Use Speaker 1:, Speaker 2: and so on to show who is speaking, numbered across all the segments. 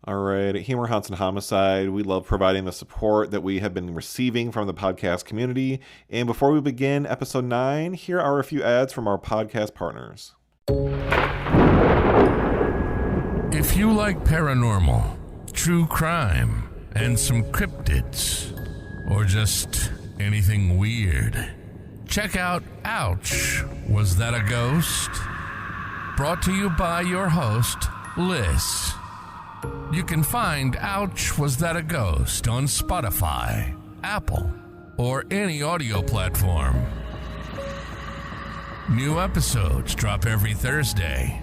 Speaker 1: All right, at Humor, Haunts, and Homicide, we love providing the support that we have been receiving from the podcast community. And before we begin episode 9, here are a few ads from our podcast partners.
Speaker 2: If you like paranormal, true crime, and some cryptids, or just anything weird, check out Ouch, Was That a Ghost? Brought to you by your host, Liz. You can find Ouch, Was That a Ghost on Spotify, Apple, or any audio platform. New episodes drop every Thursday.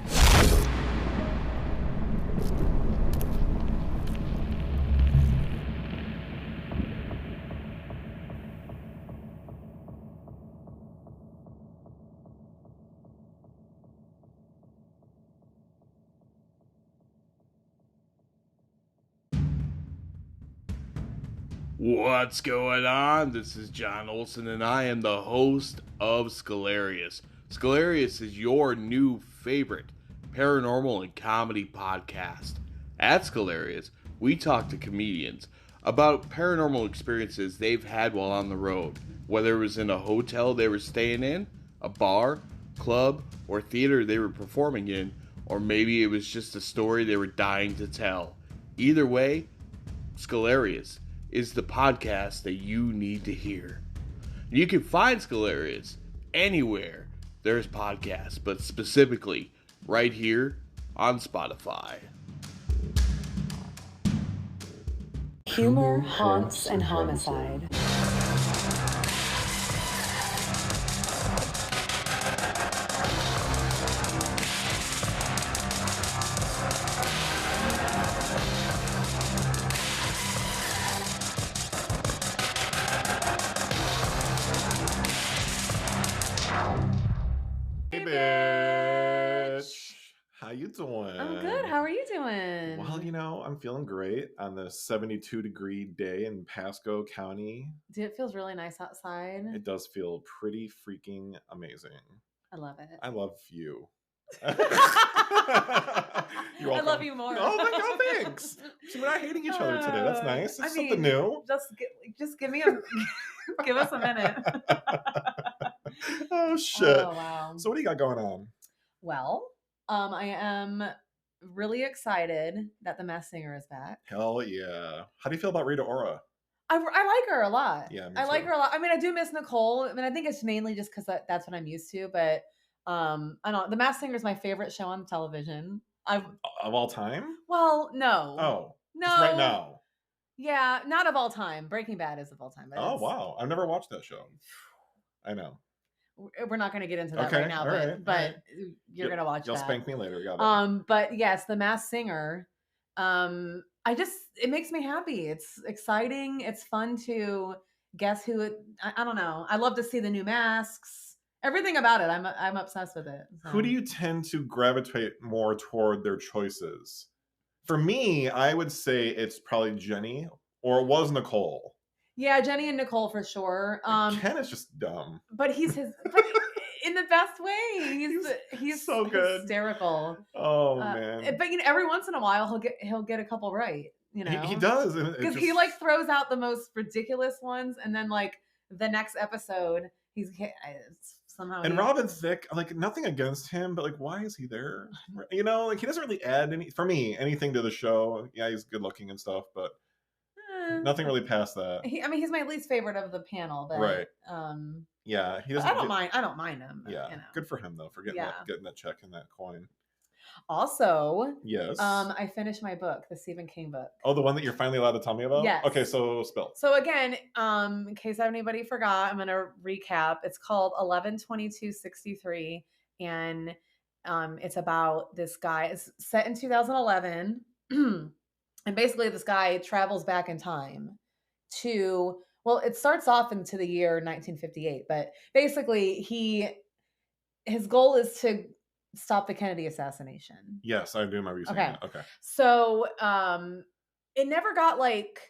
Speaker 3: What's going on? This is John Olson, and I am the host of Scalarius. Scalarius is your new favorite paranormal and comedy podcast. At Scalarius, we talk to comedians about paranormal experiences they've had while on the road, whether it was in a hotel they were staying in, a bar, club, or theater they were performing in, or maybe it was just a story they were dying to tell. Either way, Scalarius is the podcast that you need to hear. You can find Scalarius anywhere there's podcasts, but specifically right here on Spotify.
Speaker 4: Humor, Haunts, and Homicide.
Speaker 1: How you doing?
Speaker 4: I'm good. How are you doing?
Speaker 1: Well, I'm feeling great on this 72-degree day in Pasco County.
Speaker 4: Dude, it feels really nice outside.
Speaker 1: It does feel pretty freaking amazing.
Speaker 4: I love it.
Speaker 1: I love you.
Speaker 4: You're welcome. I love you more.
Speaker 1: Oh my god, thanks. So we're not hating each other today. That's nice. It's something new.
Speaker 4: Just give me give us a minute.
Speaker 1: Oh shit.
Speaker 4: Oh wow.
Speaker 1: So what do you got going on?
Speaker 4: Well, I am really excited that The Masked Singer is back.
Speaker 1: Hell yeah. How do you feel about Rita Ora?
Speaker 4: I like her a lot.
Speaker 1: Yeah,
Speaker 4: I like her a lot. I mean, I do miss Nicole. I mean, I think it's mainly just because that's what I'm used to. But I don't. The Masked Singer is my favorite show on television.
Speaker 1: Of all time?
Speaker 4: Well, no.
Speaker 1: Oh,
Speaker 4: no.
Speaker 1: Just right now.
Speaker 4: Yeah, not of all time. Breaking Bad is of all time. But
Speaker 1: oh wow, I've never watched that show. I know.
Speaker 4: We're not going to get into that
Speaker 1: okay,
Speaker 4: right now, but you're going to watch
Speaker 1: you'll
Speaker 4: that.
Speaker 1: Spank me later. Got it.
Speaker 4: But yes, The Masked Singer. It makes me happy. It's exciting. It's fun to guess who it. I don't know. I love to see the new masks. Everything about it. I'm obsessed with it. So.
Speaker 1: Who do you tend to gravitate more toward their choices? For me, I would say it's probably Jenny, or it was Nicole.
Speaker 4: Yeah, Jenny and Nicole for sure.
Speaker 1: Ken is just dumb,
Speaker 4: but he's in the best way. He's
Speaker 1: so good,
Speaker 4: hysterical.
Speaker 1: Oh man!
Speaker 4: But every once in a while he'll get a couple right.
Speaker 1: He does,
Speaker 4: because he throws out the most ridiculous ones, and then the next episode somehow.
Speaker 1: And Robin Thicke, nothing against him, but why is he there? He doesn't really add anything to the show. Yeah, he's good looking and stuff, but. Nothing really past that.
Speaker 4: He's my least favorite of the panel, but
Speaker 1: right. Yeah, he doesn't.
Speaker 4: I don't mind him. But,
Speaker 1: yeah, good for him though for getting that check and that coin.
Speaker 4: Also,
Speaker 1: yes.
Speaker 4: I finished my book, the Stephen King book.
Speaker 1: Oh, the one that you're finally allowed to tell me about?
Speaker 4: Yes.
Speaker 1: Okay, so spill.
Speaker 4: So again, in case anybody forgot, I'm gonna recap. It's called 11/22/63, and it's about this guy. It's set in 2011. And basically this guy travels back in time it starts off into the year 1958, but basically his goal is to stop the Kennedy assassination.
Speaker 1: Yes, I do my research. Okay.
Speaker 4: So, it never got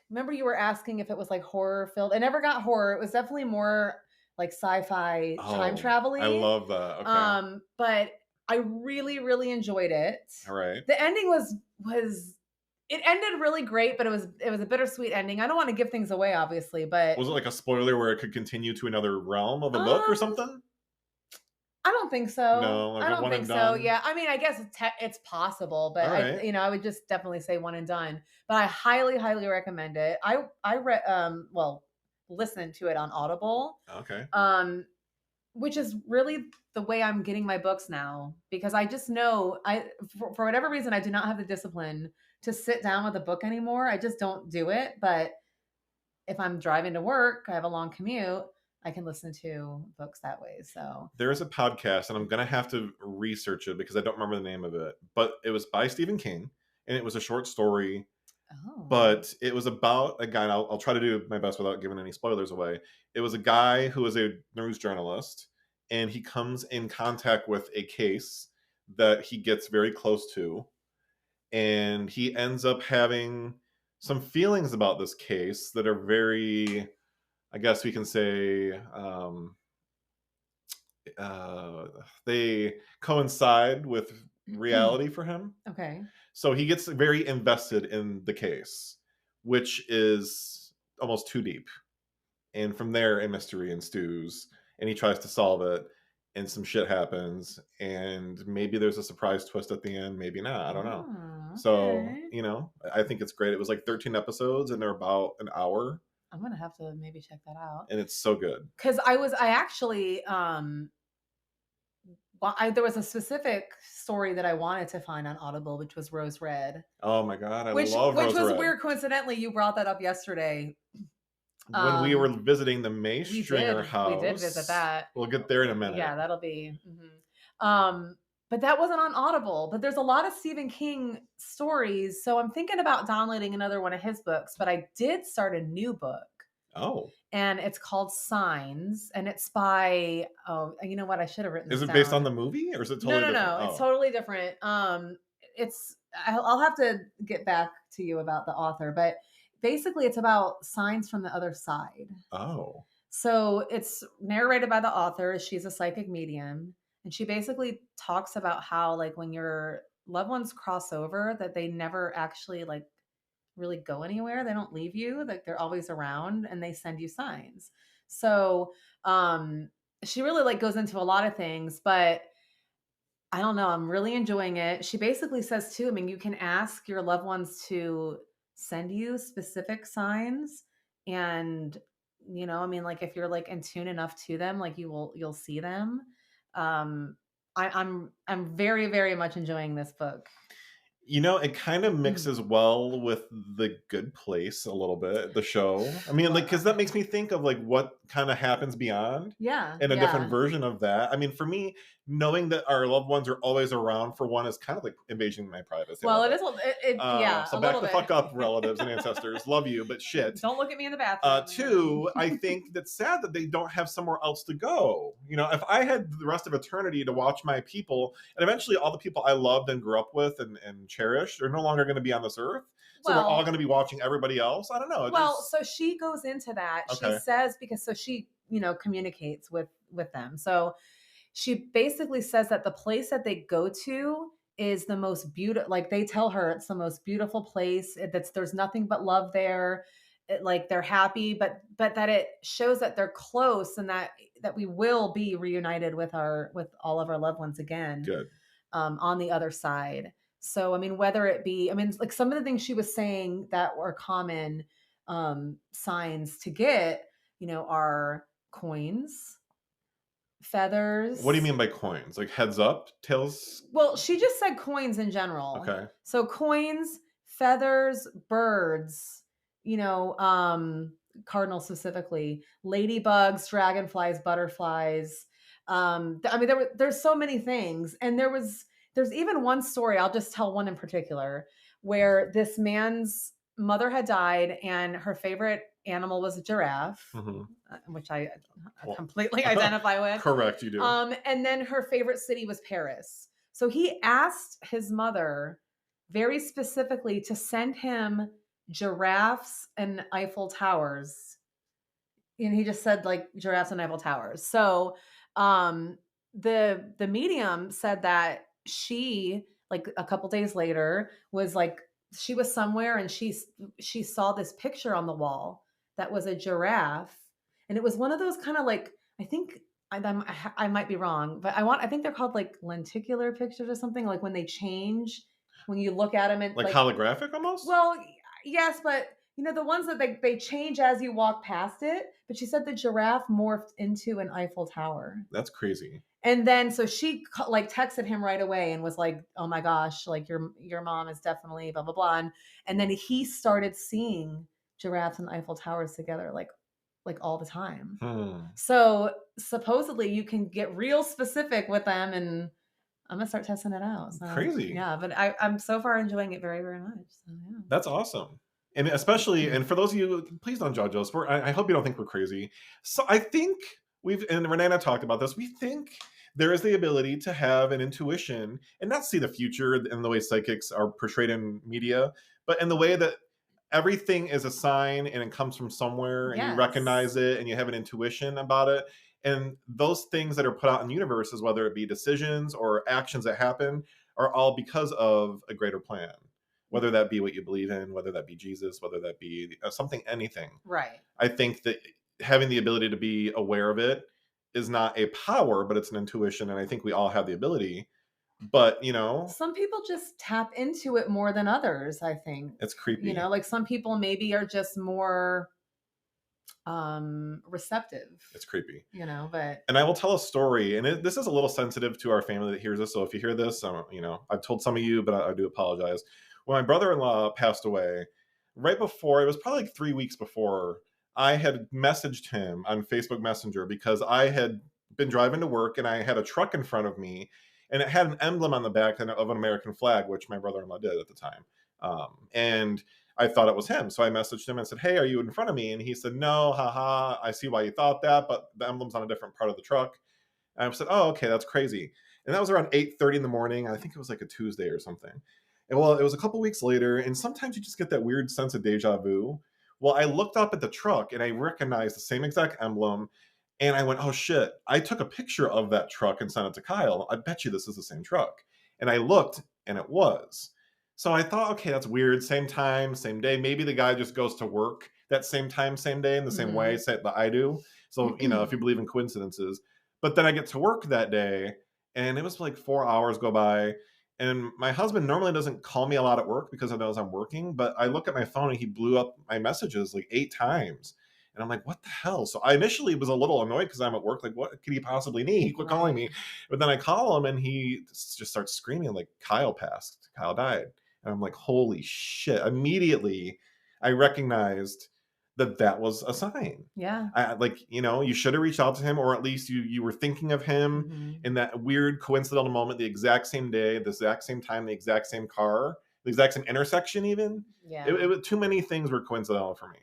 Speaker 4: remember you were asking if it was horror filled. It never got horror. It was definitely more sci-fi time traveling.
Speaker 1: I love that. Okay.
Speaker 4: But I really, really enjoyed it.
Speaker 1: All right.
Speaker 4: The ending was It ended really great, but it was a bittersweet ending. I don't want to give things away, obviously, but
Speaker 1: Was it like a spoiler where it could continue to another realm of a book or something?
Speaker 4: I don't think so.
Speaker 1: No, like
Speaker 4: I
Speaker 1: a
Speaker 4: don't
Speaker 1: one
Speaker 4: think
Speaker 1: and
Speaker 4: so.
Speaker 1: done.
Speaker 4: Yeah, I mean, I guess it's possible, but
Speaker 1: All right.
Speaker 4: I would just definitely say one and done. But I highly, highly recommend it. I read listened to it on Audible,
Speaker 1: Okay.
Speaker 4: which is really the way I'm getting my books now, because I just know for whatever reason I do not have the discipline to sit down with a book anymore. I just don't do it. But if I'm driving to work, I have a long commute, I can listen to books that way. So
Speaker 1: There is a podcast, and I'm gonna have to research it because I don't remember the name of it. But it was by Stephen King, and it was a short story.
Speaker 4: oh,
Speaker 1: But it was about a guy. And I'll try to do my best without giving any spoilers away. It was a guy who was a news journalist, and he comes in contact with a case that he gets very close to, and he ends up having some feelings about this case that are very, I guess we can say, they coincide with reality for him.
Speaker 4: okay.
Speaker 1: So he gets very invested in the case, which is almost too deep. And from there, a mystery ensues, and he tries to solve it, and some shit happens, and maybe there's a surprise twist at the end, maybe not. I don't know.
Speaker 4: Oh,
Speaker 1: So,
Speaker 4: okay.
Speaker 1: I think it's great. It was like 13 episodes, and they're about an hour,
Speaker 4: I'm gonna have to maybe check that out.
Speaker 1: and it's so good.
Speaker 4: Because I actually there was a specific story that I wanted to find on Audible, which was Rose Red.
Speaker 1: Oh my god, I
Speaker 4: Which
Speaker 1: love Rose
Speaker 4: was
Speaker 1: Red.
Speaker 4: weird. Coincidentally, you brought that up yesterday.
Speaker 1: When we were visiting the May
Speaker 4: We
Speaker 1: Stringer house.
Speaker 4: We did visit that.
Speaker 1: We'll get there in a minute.
Speaker 4: Yeah, that'll be. But that wasn't on Audible. But there's a lot of Stephen King stories, so I'm thinking about downloading another one of his books. But I did start a new book.
Speaker 1: Oh.
Speaker 4: And it's called Signs, and it's by you know what? I should have written this
Speaker 1: Is it
Speaker 4: down.
Speaker 1: based on the movie, or is it totally different?
Speaker 4: No.
Speaker 1: Oh.
Speaker 4: It's totally different. I'll have to get back to you about the author, but basically it's about signs from the other side.
Speaker 1: Oh.
Speaker 4: So it's narrated by the author. She's a psychic medium, and she basically talks about how, like, when your loved ones cross over, that they never actually like really go anywhere. They don't leave you. Like, they're always around, and they send you signs. So she really like goes into a lot of things, but I don't know. I'm really enjoying it. She basically says too, I mean, you can ask your loved ones to send you specific signs, and I mean, like, if you're like in tune enough to them, like, you'll see them. I'm very, very much enjoying this book.
Speaker 1: It kind of mixes well with The Good Place a little bit, the show. I mean, like, because that makes me think of like what kind of happens beyond.
Speaker 4: Yeah.
Speaker 1: And a different version of that. I mean, for me, knowing that our loved ones are always around for one is kind of like invasion of my privacy.
Speaker 4: Well, it is. Yeah.
Speaker 1: So back the fuck up, relatives and ancestors. Love you, but shit.
Speaker 4: Don't look at me in the bathroom.
Speaker 1: Two, I think that's sad that they don't have somewhere else to go. If I had the rest of eternity to watch my people, and eventually all the people I loved and grew up with and cherished are no longer going to be on this earth. So we're all going to be watching everybody else. I don't know.
Speaker 4: So she goes into that.
Speaker 1: Okay.
Speaker 4: She says, she communicates with them. So she basically says that the place that they go to is the most beautiful. Like, they tell her it's the most beautiful place. There's nothing but love there. Like, they're happy, but that it shows that they're close, and that we will be reunited with all of our loved ones again.
Speaker 1: Good.
Speaker 4: On the other side. So, I mean, whether it be, like, some of the things she was saying that were common signs to get, are coins, feathers.
Speaker 1: What do you mean by coins? Like heads up, tails?
Speaker 4: Well, she just said coins in general.
Speaker 1: Okay.
Speaker 4: So coins, feathers, birds, cardinals specifically, ladybugs, dragonflies, butterflies. I mean, there's so many things. And there's even one story, I'll just tell one in particular, where this man's mother had died, and her favorite animal was a giraffe, which I completely identify with.
Speaker 1: Correct, you do.
Speaker 4: And then her favorite city was Paris. So he asked his mother very specifically to send him giraffes and Eiffel Towers. And he just said, like, giraffes and Eiffel Towers. So the medium said that she, like, a couple days later was like she was somewhere and she saw this picture on the wall that was a giraffe, and it was one of those kind of like, I think I might be wrong, but I think they're called like lenticular pictures or something, like when they change when you look at them and
Speaker 1: Like
Speaker 4: like,
Speaker 1: holographic almost?
Speaker 4: well, yes, but you know the ones that they change as you walk past it. But she said the giraffe morphed into an Eiffel Tower.
Speaker 1: That's crazy.
Speaker 4: And then so she like texted him right away and was like, "Oh my gosh, like your mom is definitely blah blah blah." And then he started seeing giraffes and Eiffel Towers together like all the time. So supposedly you can get real specific with them, and I'm gonna start testing it out. So,
Speaker 1: Crazy.
Speaker 4: yeah, but I'm so far enjoying it very very much. So yeah.
Speaker 1: That's awesome. And especially, and for those of you, please don't judge us. I hope you don't think we're crazy. So I think and Renee and I talked about this, we think there is the ability to have an intuition and not see the future in the way psychics are portrayed in media, but in the way that everything is a sign and it comes from somewhere and you recognize it and you have an intuition about it. And those things that are put out in universes, whether it be decisions or actions that happen, are all because of a greater plan. Whether that be what you believe in, whether that be Jesus, whether that be something, anything.
Speaker 4: Right.
Speaker 1: I think that having the ability to be aware of it is not a power, but it's an intuition. And I think we all have the ability. But, you know,
Speaker 4: some people just tap into it more than others, I think.
Speaker 1: It's creepy.
Speaker 4: You know, like some people maybe are just more receptive.
Speaker 1: It's creepy.
Speaker 4: You know, but
Speaker 1: and I will tell a story, and this is a little sensitive to our family that hears this. So if you hear this, you know, I've told some of you, but I do apologize. When my brother-in-law passed away, right before, it was probably like 3 weeks before, I had messaged him on Facebook Messenger because I had been driving to work and I had a truck in front of me and it had an emblem on the back of an American flag, which my brother-in-law did at the time. And I thought it was him. So I messaged him and said, "Hey, are you in front of me?" And he said, "No, haha, I see why you thought that, but the emblem's on a different part of the truck." And I said, "Oh, okay, that's crazy." And that was around 8:30 in the morning. I think it was like a Tuesday or something. And well, it was a couple weeks later, and sometimes you just get that weird sense of deja vu. Well, I looked up at the truck and I recognized the same exact emblem. And I went, "Oh shit, I took a picture of that truck and sent it to Kyle. I bet you this is the same truck." And I looked and it was. So I thought, okay, that's weird. Same time, same day. Maybe the guy just goes to work that same time, same day in the same way that I do. So, you know, if you believe in coincidences. But then I get to work that day and it was like 4 hours go by. And my husband normally doesn't call me a lot at work because he knows I'm working. But I look at my phone and he blew up my messages like 8 times. And I'm like, what the hell? So I initially was a little annoyed because I'm at work. Like, what could he possibly need? Quit calling me. But then I call him and he just starts screaming like, Kyle passed. Kyle died. And I'm like, holy shit. Immediately, I recognized that was a sign.
Speaker 4: Yeah.
Speaker 1: Like, you know, you should have reached out to him, or at least you were thinking of him in that weird coincidental moment, the exact same day, the exact same time, the exact same car, the exact same intersection even.
Speaker 4: Yeah.
Speaker 1: It was too many things were coincidental for me.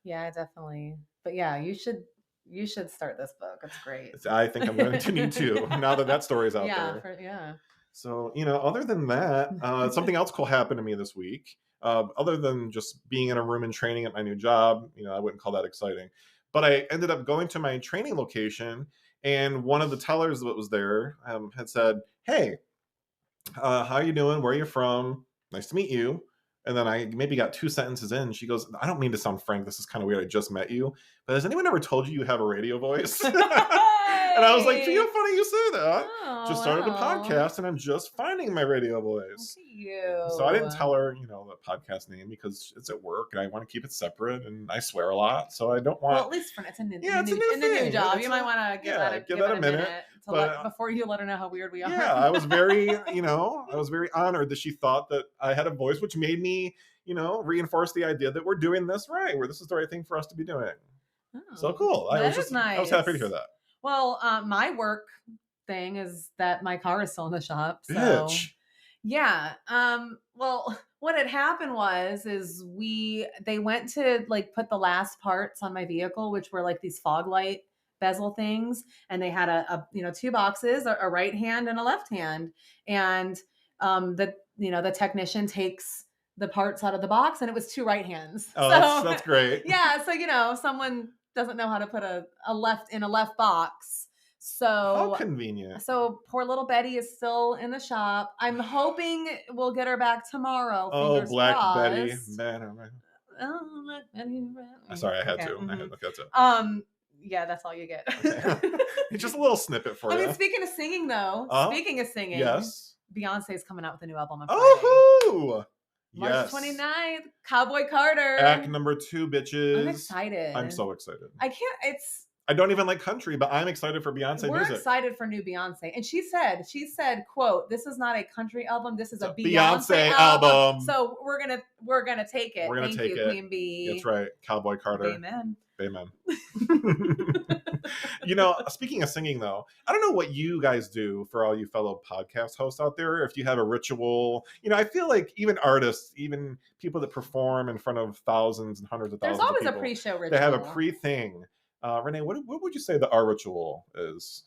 Speaker 4: Yeah, definitely. But yeah, you should start this book. It's great.
Speaker 1: I think I'm going to need to now that story's out there.
Speaker 4: Yeah.
Speaker 1: So, you know, other than that, something else cool happened to me this week. Other than just being in a room and training at my new job, you know, I wouldn't call that exciting. But I ended up going to my training location, and one of the tellers that was there had said, "Hey, how are you doing? Where are you from? Nice to meet you." And then I maybe got 2 sentences in. She goes, "I don't mean to sound frank. This is kind of weird. I just met you. But has anyone ever told you have a radio voice?" And I was like, "You know, funny you say that. Just started a podcast and I'm just finding my radio voice."
Speaker 4: You.
Speaker 1: So I didn't tell her, you know, the podcast name because it's at work and I want to keep it separate and I swear a lot. So I don't want.
Speaker 4: Well, at least it's a new,
Speaker 1: it's a new
Speaker 4: job. You might want to give that a minute before you let her know how weird we are.
Speaker 1: Yeah, I was very, you know, I was very honored that she thought that I had a voice, which made me, you know, reinforce the idea that we're doing this right, where this is the right thing for us to be doing. Oh, so cool.
Speaker 4: That is nice.
Speaker 1: I was happy to hear that.
Speaker 4: Well, my work thing is that my car is still in the shop. So
Speaker 1: Bitch.
Speaker 4: Yeah. Well, what had happened is they went to like put the last parts on my vehicle, which were like these fog light bezel things, and they had a 2 boxes, a right hand and a left hand, and the technician takes the parts out of the box, and it was 2 right hands.
Speaker 1: Oh, so, that's great.
Speaker 4: Yeah, so someone doesn't know how to put a left in a left box.
Speaker 1: How
Speaker 4: So
Speaker 1: convenient.
Speaker 4: poor little Betty is still in the shop. I'm hoping we'll get her back tomorrow.
Speaker 1: Oh,
Speaker 4: Fingers
Speaker 1: Black
Speaker 4: crossed.
Speaker 1: Betty.
Speaker 4: Oh, Black Betty.
Speaker 1: Sorry, I had
Speaker 4: Okay,
Speaker 1: to.
Speaker 4: mhm.
Speaker 1: That's it.
Speaker 4: Yeah, that's all you get.
Speaker 1: Okay. It's just a little snippet for
Speaker 4: I
Speaker 1: you.
Speaker 4: mean, speaking of singing, though, speaking of singing,
Speaker 1: yes.
Speaker 4: Beyonce's coming out with a new album on Friday.
Speaker 1: Oh,
Speaker 4: March
Speaker 1: yes.
Speaker 4: 29th, Cowboy Carter.
Speaker 1: Act number 2, bitches.
Speaker 4: I'm excited.
Speaker 1: I'm so excited.
Speaker 4: I
Speaker 1: don't even like country, but I'm excited for Beyonce
Speaker 4: We're
Speaker 1: music.
Speaker 4: excited for new Beyonce. And she said, quote, "This is not a country album. This is a
Speaker 1: It's
Speaker 4: Beyonce album. So we're gonna take it.
Speaker 1: We're gonna
Speaker 4: Thank
Speaker 1: take
Speaker 4: you,
Speaker 1: it.
Speaker 4: Queen Bee.
Speaker 1: That's right. Cowboy Carter.
Speaker 4: Amen.
Speaker 1: Amen. Speaking of singing, though, I don't know what you guys do for all you fellow podcast hosts out there. If you have a ritual, I feel like even artists, even people that perform in front of thousands and hundreds of thousands
Speaker 4: There's always
Speaker 1: of people,
Speaker 4: a pre-show ritual.
Speaker 1: They have a pre-thing. Renee, what would you say the our ritual is?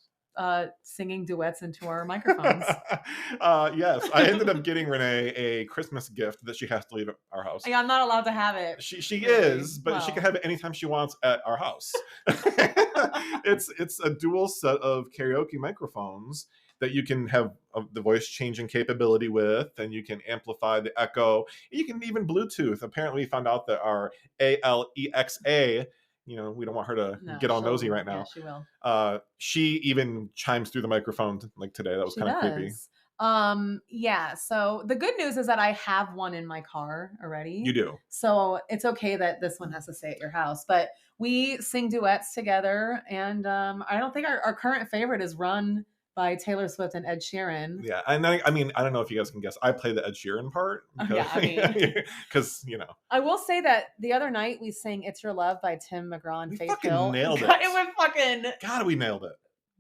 Speaker 4: Singing duets into our microphones.
Speaker 1: Yes, I ended up getting Renee a Christmas gift that she has to leave at our house.
Speaker 4: I'm not allowed to have it.
Speaker 1: She
Speaker 4: really.
Speaker 1: is, but she can have it anytime she wants at our house. It's a dual set of karaoke microphones that you can have the voice changing capability with, and you can amplify the echo. You can even Bluetooth. Apparently, we found out that our Alexa, we don't want her to get all nosy right now.
Speaker 4: Yeah, she will.
Speaker 1: She even chimes through the microphone like today. That was kind of creepy.
Speaker 4: Yeah. So the good news is that I have one in my car already.
Speaker 1: You do.
Speaker 4: So it's okay that this one has to stay at your house. But we sing duets together, and I don't think our current favorite is "Run" by Taylor Swift and Ed Sheeran.
Speaker 1: Yeah, and I don't know if you guys can guess. I play the Ed Sheeran part. Because,
Speaker 4: I will say that the other night we sang "It's Your Love" by Tim McGraw and
Speaker 1: We
Speaker 4: Faith
Speaker 1: fucking
Speaker 4: Hill.
Speaker 1: nailed it.
Speaker 4: It went fucking
Speaker 1: God, we nailed it.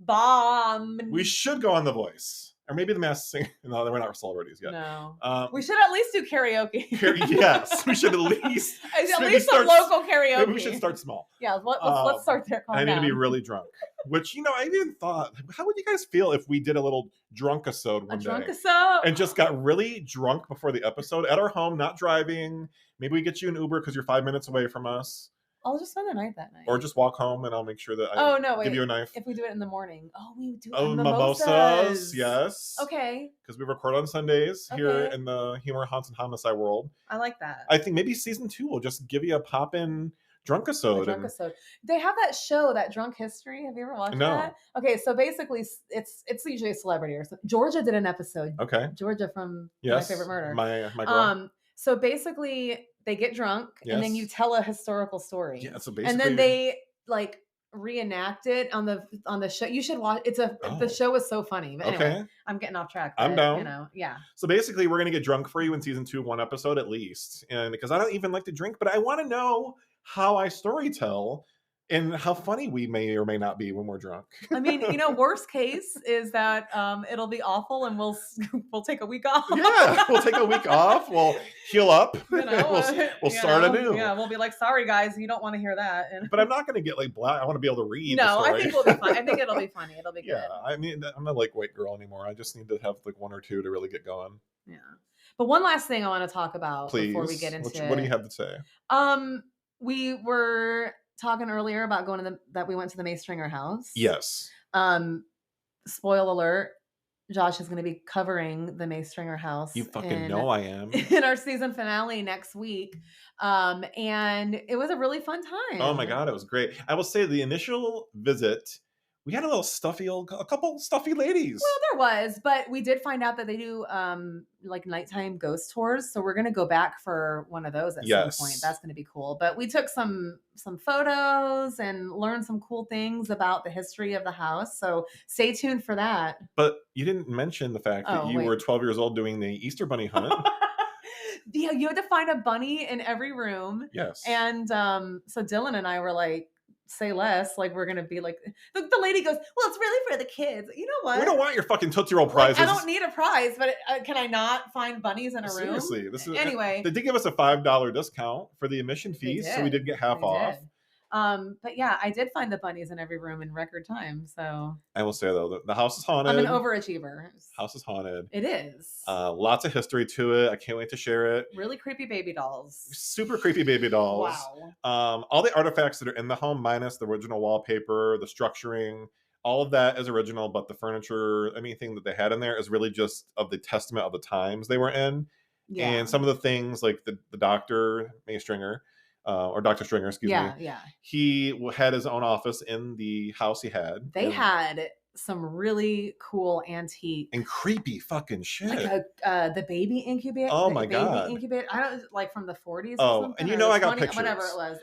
Speaker 4: bomb.
Speaker 1: We should go on The Voice. Or maybe The Masked Singer. No, we're not celebrities yet.
Speaker 4: No. We should at least do karaoke.
Speaker 1: Yes, we should at least.
Speaker 4: At least some local karaoke.
Speaker 1: Maybe we should start small.
Speaker 4: Yeah, let's start there.
Speaker 1: I need to be really drunk. Which, I even thought, how would you guys feel if we did a little drunk-episode one day?
Speaker 4: Drunk-episode?
Speaker 1: And just got really drunk before the episode at our home, not driving. Maybe we get you an Uber because you're 5 minutes away from us.
Speaker 4: I'll just spend the night that night.
Speaker 1: Or just walk home and I'll make sure that I give you a knife.
Speaker 4: If we do it in the morning. Oh, we do
Speaker 1: mimosas. Yes.
Speaker 4: Okay.
Speaker 1: Because we record on Sundays here in the Humor, Haunts, and Homicide world.
Speaker 4: I like that.
Speaker 1: I think maybe season 2 will just give you a pop-in drunk-episode.
Speaker 4: They have that show, that Drunk History. Have you ever watched that? Okay, so basically it's usually a celebrity or something. Georgia did an episode.
Speaker 1: Okay.
Speaker 4: Georgia from My Favorite Murder.
Speaker 1: My girl.
Speaker 4: So basically they get drunk and then you tell a historical story.
Speaker 1: Yeah, so basically.
Speaker 4: And then they reenact it on the show. You should watch. The show is so funny. But anyway, I'm getting off track.
Speaker 1: I'm down.
Speaker 4: Yeah.
Speaker 1: So basically, we're gonna get drunk for you in season 2, 1 episode at least, and because I don't even like to drink, but I want to know how I storytell and how funny we may or may not be when we're drunk.
Speaker 4: I mean, worst case is that it'll be awful, and we'll take a week off.
Speaker 1: Yeah, we'll take a week off. We'll heal up. We'll start anew.
Speaker 4: Yeah, we'll be like, sorry guys, you don't want to hear that.
Speaker 1: But I'm not going to get black. I want to be able to read.
Speaker 4: No,
Speaker 1: the story.
Speaker 4: I think we'll be fine. I think it'll be funny. It'll be good.
Speaker 1: Yeah, I mean, I'm not like white girl anymore. I just need to have 1 or 2 to really get going.
Speaker 4: Yeah. But one last thing I want to talk about before we get into it.
Speaker 1: What do you have to say?
Speaker 4: We were talking earlier about that we went to the May Stringer house.
Speaker 1: Yes.
Speaker 4: Spoil alert, Josh is going to be covering the May Stringer house.
Speaker 1: You fucking know I am.
Speaker 4: In our season finale next week. And it was a really fun time.
Speaker 1: Oh my God, it was great. I will say the initial visit, we had a couple stuffy ladies.
Speaker 4: Well, there was, but we did find out that they do nighttime ghost tours. So we're going to go back for one of those at some point. That's going to be cool. But we took some photos and learned some cool things about the history of the house. So stay tuned for that.
Speaker 1: But you didn't mention the fact that you were 12 years old doing the Easter Bunny hunt.
Speaker 4: Yeah, you had to find a bunny in every room.
Speaker 1: Yes.
Speaker 4: And so Dylan and I were like, say less, we're gonna be like the lady goes, well, it's really for the kids. You know what,
Speaker 1: we don't want your fucking Tootsie Roll prizes.
Speaker 4: I don't need a prize, but can I not find bunnies in a room?
Speaker 1: Seriously,
Speaker 4: anyway,
Speaker 1: they did give us a $5 discount for the admission fees, so we did get half off.
Speaker 4: But yeah, I did find the bunnies in every room in record time. So
Speaker 1: I will say though, the house is haunted.
Speaker 4: I'm an overachiever.
Speaker 1: House is haunted.
Speaker 4: It is.
Speaker 1: Lots of history to it. I can't wait to share it.
Speaker 4: Really creepy baby dolls.
Speaker 1: Super creepy baby dolls.
Speaker 4: Wow.
Speaker 1: All the artifacts that are in the home, minus the original wallpaper, the structuring, All of that is original, but the furniture, anything that they had in there is really just of the testament of the times they were in.
Speaker 4: Yeah.
Speaker 1: And some of the things like the doctor, May Stringer, or Dr. Stringer, excuse me.
Speaker 4: Yeah.
Speaker 1: He had his own office in the house he had.
Speaker 4: They had some really cool antique
Speaker 1: and creepy fucking shit.
Speaker 4: Like the baby incubator.
Speaker 1: Oh my God.
Speaker 4: Incubator. I don't like from the 40s.
Speaker 1: Oh,
Speaker 4: or something,
Speaker 1: and you know I got
Speaker 4: 20,
Speaker 1: pictures.
Speaker 4: Whatever it was.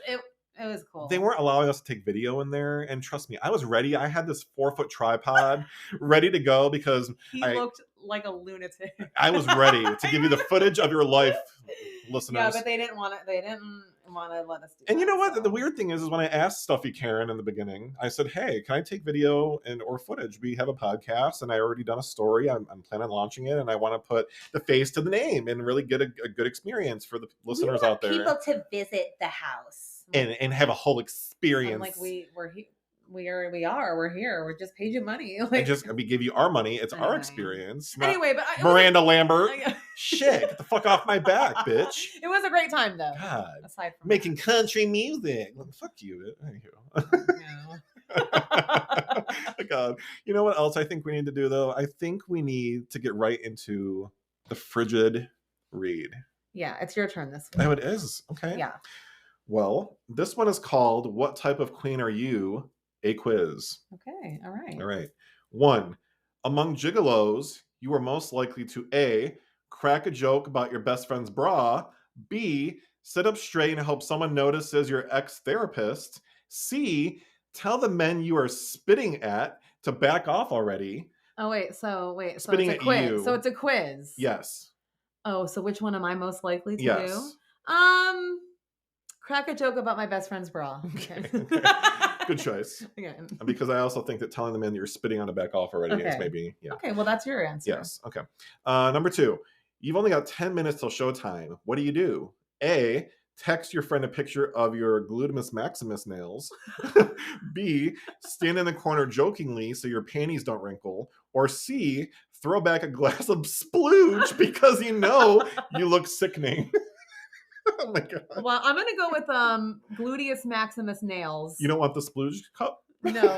Speaker 4: It was cool.
Speaker 1: They weren't allowing us to take video in there, and trust me, I was ready. I had this 4-foot tripod ready to go because
Speaker 4: he looked like a lunatic.
Speaker 1: I was ready to give you the footage of your life, listeners.
Speaker 4: Yeah, but they didn't want to let us do
Speaker 1: and
Speaker 4: that,
Speaker 1: you know what?
Speaker 4: So.
Speaker 1: The weird thing is when I asked Stuffy Karen in the beginning, I said, hey, can I take video or footage? We have a podcast, and I already done a story. I'm planning on launching it, and I want to put the face to the name and really get a good experience for the listeners out there.
Speaker 4: People to visit the house.
Speaker 1: And have a whole experience.
Speaker 4: I'm like, we're here. We're just paid you money.
Speaker 1: Like, we give you our money. It's our experience.
Speaker 4: Anyway, but
Speaker 1: Miranda Lambert. Shit, get the fuck off my back, bitch.
Speaker 4: It was a great time though.
Speaker 1: God,
Speaker 4: aside from
Speaker 1: making country music. Well, fuck you. God, you know what else I think we need to do though? I think we need to get right into the frigid read.
Speaker 4: Yeah, it's your turn this week.
Speaker 1: Oh, it is. Okay.
Speaker 4: Yeah.
Speaker 1: Well, this one is called "What Type of Queen Are You?" A quiz.
Speaker 4: Okay. All right.
Speaker 1: All right. 1. Among gigolos, you are most likely to A, crack a joke about your best friend's bra, B, sit up straight and hope someone notices your ex-therapist, C, tell the men you are spitting at to back off already.
Speaker 4: Oh, wait. So
Speaker 1: spitting
Speaker 4: it's a
Speaker 1: at
Speaker 4: quiz.
Speaker 1: you.
Speaker 4: So it's a quiz.
Speaker 1: Yes.
Speaker 4: Oh, so which one am I most likely to
Speaker 1: Yes.
Speaker 4: do? Crack a joke about my best friend's bra.
Speaker 1: Okay. Good choice.
Speaker 4: Okay.
Speaker 1: Because I also think that telling the men you're spitting on to back off already is maybe, yeah.
Speaker 4: Okay, well, that's your answer.
Speaker 1: Yes. Okay. Number 2, you've only got 10 minutes till showtime. What do? A, text your friend a picture of your glutamus maximus nails. B, stand in the corner jokingly so your panties don't wrinkle. Or C, throw back a glass of splooge because you know you look sickening. Oh my God.
Speaker 4: Well, I'm going to go with gluteus maximus nails.
Speaker 1: You don't want the splooge cup?
Speaker 4: No,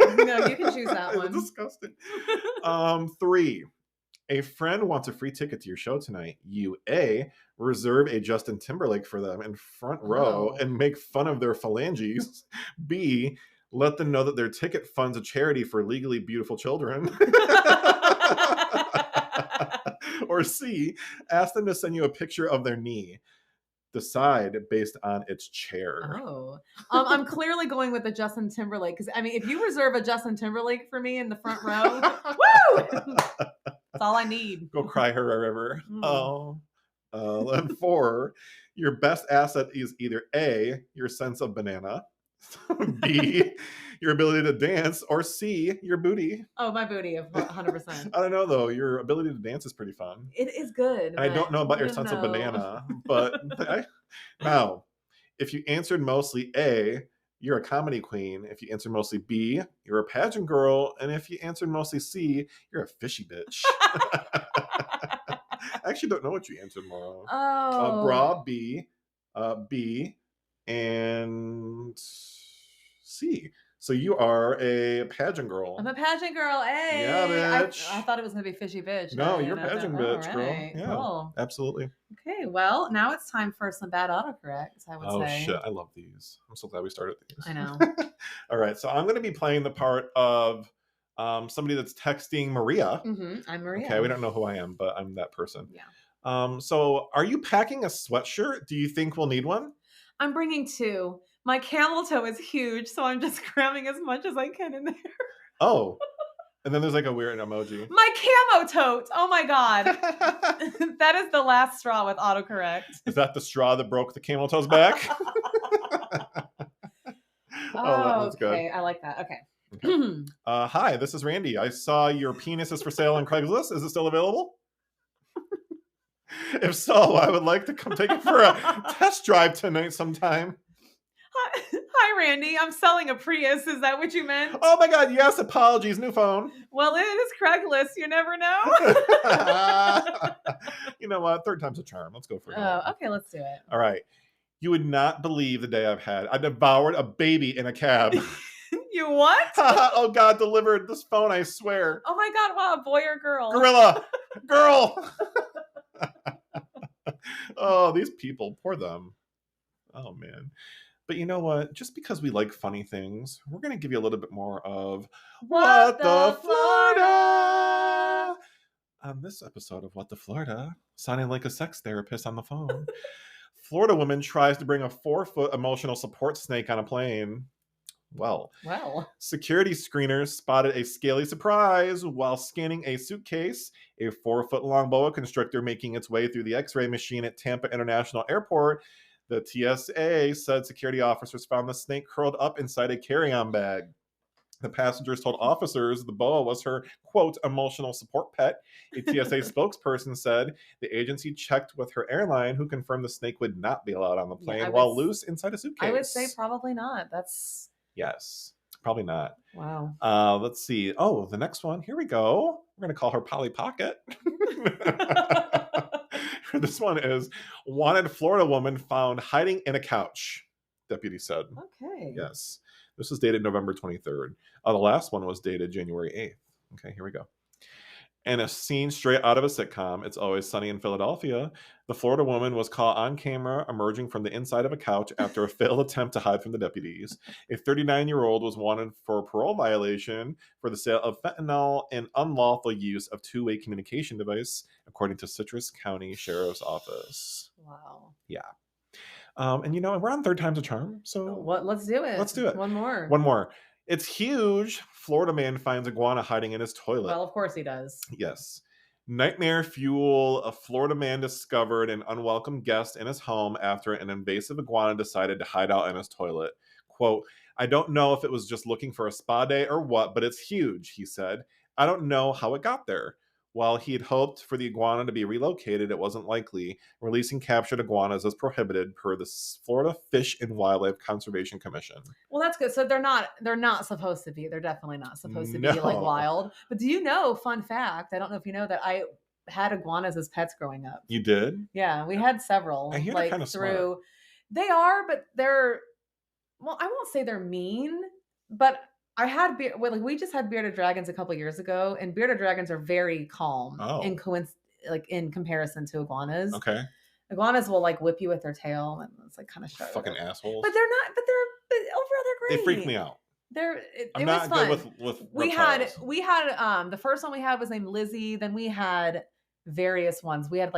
Speaker 4: you can choose that one.
Speaker 1: It's disgusting. 3, a friend wants a free ticket to your show tonight. You A, reserve a Justin Timberlake for them in front row and make fun of their phalanges. B, let them know that their ticket funds a charity for legally beautiful children. Or C, ask them to send you a picture of their knee. Decide based on its chair.
Speaker 4: Oh, I'm clearly going with the Justin Timberlake because if you reserve a Justin Timberlake for me in the front row, woo! That's all I need.
Speaker 1: Go cry her a river. And 4, your best asset is either A, your sense of banana, B, your ability to dance, or C, your booty.
Speaker 4: Oh, my booty, 100%.
Speaker 1: I don't know though. Your ability to dance is pretty fun.
Speaker 4: It is good.
Speaker 1: I don't know about your sense of banana, but now, if you answered mostly A, you're a comedy queen. If you answered mostly B, you're a pageant girl, and if you answered mostly C, you're a fishy bitch. I actually don't know what you answered more. Bra, B, and C. So you are a pageant girl.
Speaker 4: I'm a pageant girl. Hey.
Speaker 1: Yeah, bitch.
Speaker 4: I thought it was going to be fishy bitch.
Speaker 1: No, you're a pageant bitch, girl. Yeah,
Speaker 4: cool.
Speaker 1: Absolutely.
Speaker 4: Okay, well, now it's time for some bad autocorrects, I would say.
Speaker 1: Oh, shit. I love these. I'm so glad we started these.
Speaker 4: I know.
Speaker 1: All right. So I'm going to be playing the part of somebody that's texting Maria.
Speaker 4: Mm-hmm. I'm Maria.
Speaker 1: Okay, we don't know who I am, but I'm that person.
Speaker 4: Yeah.
Speaker 1: So are you packing a sweatshirt? Do you think we'll need one?
Speaker 4: I'm bringing 2. My camel toe is huge, so I'm just cramming as much as I can in there.
Speaker 1: Oh. And then there's like a weird emoji.
Speaker 4: My camo tote. Oh my God. That is the last straw with autocorrect.
Speaker 1: Is that the straw that broke the camel toe's back?
Speaker 4: That's good. I like that. Okay.
Speaker 1: Hi, this is Randy. I saw your penis is for sale on Craigslist. Is it still available? If so, I would like to come take it for a test drive tonight sometime.
Speaker 4: Hi, Randy. I'm selling a Prius. Is that what you meant?
Speaker 1: Oh my God, yes. Apologies. New phone.
Speaker 4: Well, it is Craigslist. You never know.
Speaker 1: You know what? 3rd time's a charm. Let's go for it.
Speaker 4: Okay. Let's do it.
Speaker 1: All right. You would not believe the day I've had. I devoured a baby in a cab.
Speaker 4: You what?
Speaker 1: Oh God, delivered this phone, I swear.
Speaker 4: Oh my God, wow, boy or girl?
Speaker 1: Gorilla. Girl. Oh, these people, poor them. Oh man. But you know what? Just because we like funny things, we're going to give you a little bit more of
Speaker 4: What the
Speaker 1: Florida? On this episode of What the Florida, sounding like a sex therapist on the phone, Florida woman tries to bring a 4-foot emotional support snake on a plane. Well, security screeners spotted a scaly surprise while scanning a suitcase. A 4-foot-long boa constrictor making its way through the X-ray machine at Tampa International Airport. The TSA said security officers found the snake curled up inside a carry-on bag. The passengers told officers the boa was her, quote, emotional support pet. A TSA spokesperson said the agency checked with her airline, who confirmed the snake would not be allowed on the plane while loose inside a suitcase.
Speaker 4: I would say probably not.
Speaker 1: Yes, probably not.
Speaker 4: Wow.
Speaker 1: Let's see. Oh, the next one. Here we go. We're going to call her Polly Pocket. This one is wanted Florida woman found hiding in a couch, deputy said.
Speaker 4: Okay.
Speaker 1: Yes. This was dated November 23rd. The last one was dated January 8th. Okay, here we go. And a scene straight out of a sitcom, It's Always Sunny in Philadelphia. The Florida woman was caught on camera emerging from the inside of a couch after a failed attempt to hide from the deputies. A 39-year-old was wanted for a parole violation for the sale of fentanyl and unlawful use of two-way communication device, according to Citrus County Sheriff's Office.
Speaker 4: Wow.
Speaker 1: Yeah. And we're on third time's a charm. So
Speaker 4: let's do it.
Speaker 1: Let's do it.
Speaker 4: One more.
Speaker 1: It's huge. Florida man finds iguana hiding in his toilet.
Speaker 4: Well, of course he does.
Speaker 1: Yes. Nightmare fuel. A Florida man discovered an unwelcome guest in his home after an invasive iguana decided to hide out in his toilet. Quote, I don't know if it was just looking for a spa day or what, but it's huge, he said. I don't know how it got there. While he had hoped for the iguana to be relocated, it wasn't likely. Releasing captured iguanas is prohibited per the Florida Fish and Wildlife Conservation Commission.
Speaker 4: Well, that's good. So they're not supposed to be. They're definitely not supposed to be like wild. But do you know, fun fact, I don't know if you know that I had iguanas as pets growing up.
Speaker 1: You did?
Speaker 4: Yeah, we had several.
Speaker 1: I hear they're kind of smart.
Speaker 4: They are, but they're, well, I won't say they're mean, but I had we just had bearded dragons a couple years ago, and bearded dragons are very calm in comparison to iguanas.
Speaker 1: Okay.
Speaker 4: Iguanas will whip you with their tail, and it's kind of sharp.
Speaker 1: Fucking assholes.
Speaker 4: But they're not. But overall they're great.
Speaker 1: They freak me out.
Speaker 4: It was fun. Good with reptiles. We had the first one we had was named Lizzie. Then we had various ones. We had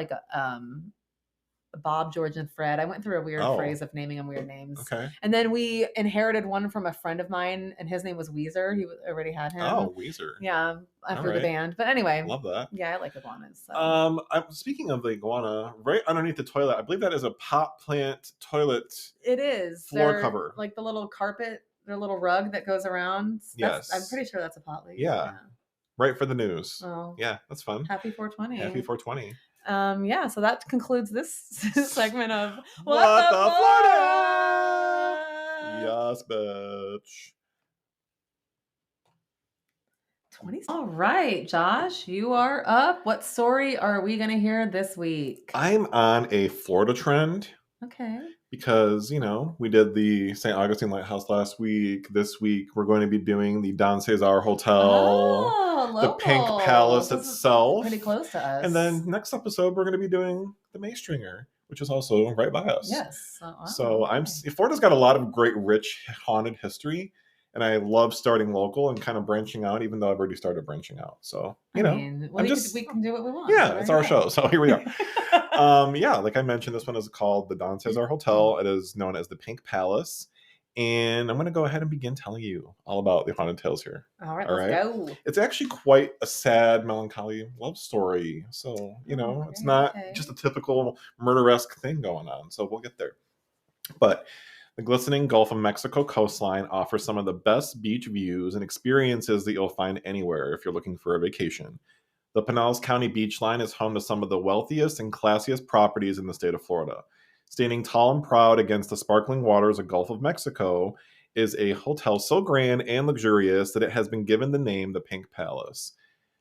Speaker 4: Bob, George, and Fred. I went through a weird phrase of naming them weird names.
Speaker 1: Okay.
Speaker 4: And then we inherited one from a friend of mine, and his name was Weezer. He already had him.
Speaker 1: Oh, Weezer.
Speaker 4: Yeah, after the band. But anyway.
Speaker 1: Love that.
Speaker 4: Yeah, I like iguanas. So.
Speaker 1: I'm speaking of the iguana, right underneath the toilet, I believe that is a pot plant toilet.
Speaker 4: It is.
Speaker 1: Floor cover.
Speaker 4: Like the little carpet, their little rug that goes around.
Speaker 1: Yes.
Speaker 4: I'm pretty sure that's a pot leaf.
Speaker 1: Yeah. Right for the news.
Speaker 4: Oh.
Speaker 1: Yeah, that's fun.
Speaker 4: Happy 420.
Speaker 1: Happy 420.
Speaker 4: Yeah, so that concludes this segment of
Speaker 1: What the Florida? Yes, bitch.
Speaker 4: 20. All right, Josh, you are up. What story are we going to hear this week?
Speaker 1: I'm on a Florida trend.
Speaker 4: Okay.
Speaker 1: Because, we did the St. Augustine Lighthouse last week. This week, we're going to be doing the Don Cesar Hotel, the Pink Palace itself.
Speaker 4: Pretty close to us.
Speaker 1: And then next episode, we're going to be doing the Maystringer, which is also right by us.
Speaker 4: Yes.
Speaker 1: So Florida's got a lot of great, rich, haunted history. And I love starting local and kind of branching out, even though I've already started branching out. So, we can
Speaker 4: do what we want.
Speaker 1: Yeah, it's our show. So here we are. Like I mentioned, this one is called the Don Cesar Hotel. It is known as the Pink Palace. And I'm going to go ahead and begin telling you all about the haunted tales here.
Speaker 4: All right, let's go.
Speaker 1: It's actually quite a sad, melancholy love story. So, it's not just a typical murder-esque thing going on. So we'll get there. But the glistening Gulf of Mexico coastline offers some of the best beach views and experiences that you'll find anywhere if you're looking for a vacation. The Pinellas County beach line is home to some of the wealthiest and classiest properties in the state of Florida. Standing tall and proud against the sparkling waters of Gulf of Mexico is a hotel so grand and luxurious that it has been given the name the Pink Palace.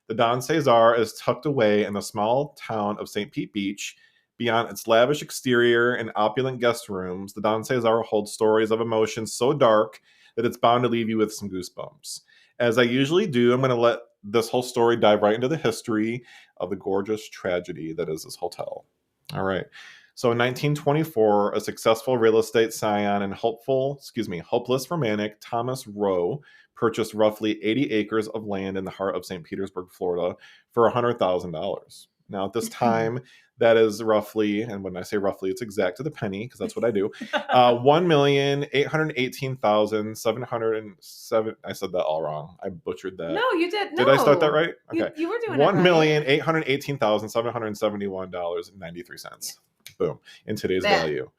Speaker 1: The Don Cesar is tucked away in the small town of St. Pete Beach. Beyond its lavish exterior and opulent guest rooms, the Don Cesar holds stories of emotions so dark that it's bound to leave you with some goosebumps. As I usually do, I'm going to let this whole story dive right into the history of the gorgeous tragedy that is this hotel. All right. So in 1924, a successful real estate scion and hopeless romantic Thomas Rowe purchased roughly 80 acres of land in the heart of St. Petersburg, Florida for $100,000. Now, at this time, that is roughly, and when I say roughly, it's exact to the penny, because that's what I do, 1,818,707. I said that all wrong. I butchered that.
Speaker 4: No, you did.
Speaker 1: Did I start that right?
Speaker 4: Okay. You were doing it right.
Speaker 1: $1,818,771.93. Boom. In today's value.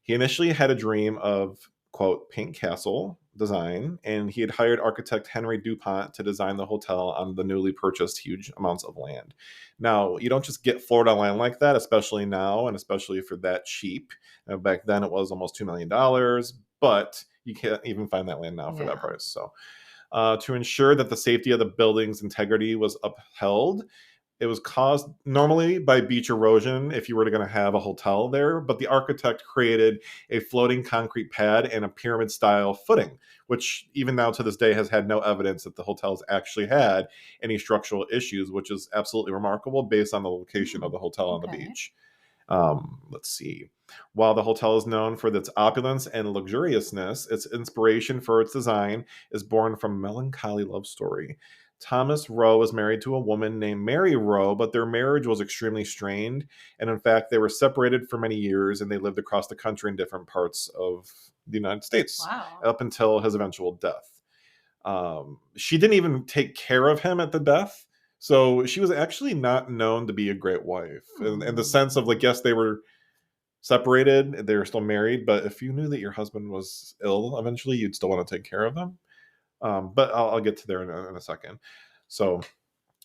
Speaker 1: He initially had a dream of, quote, pink castle design, and he had hired architect Henry DuPont to design the hotel on the newly purchased huge amounts of land. Now, you don't just get Florida land like that, especially now, and especially for that cheap. Back then, it was almost $2 million, but you can't even find that land now for that price. So, to ensure that the safety of the building's integrity was upheld, it was caused normally by beach erosion if you were going to have a hotel there, but the architect created a floating concrete pad and a pyramid-style footing, which even now to this day has had no evidence that the hotels actually had any structural issues, which is absolutely remarkable based on the location of the hotel on the beach. Let's see. While the hotel is known for its opulence and luxuriousness, its inspiration for its design is born from a melancholy love story. Thomas Rowe was married to a woman named Mary Rowe, but their marriage was extremely strained. And in fact, they were separated for many years and they lived across the country in different parts of the United States up until his eventual death. She didn't even take care of him at the death. So she was actually not known to be a great wife. In the sense of, like, yes, they were separated, they were still married, but if you knew that your husband was ill eventually, you'd still want to take care of them. But I'll get to there in a second. So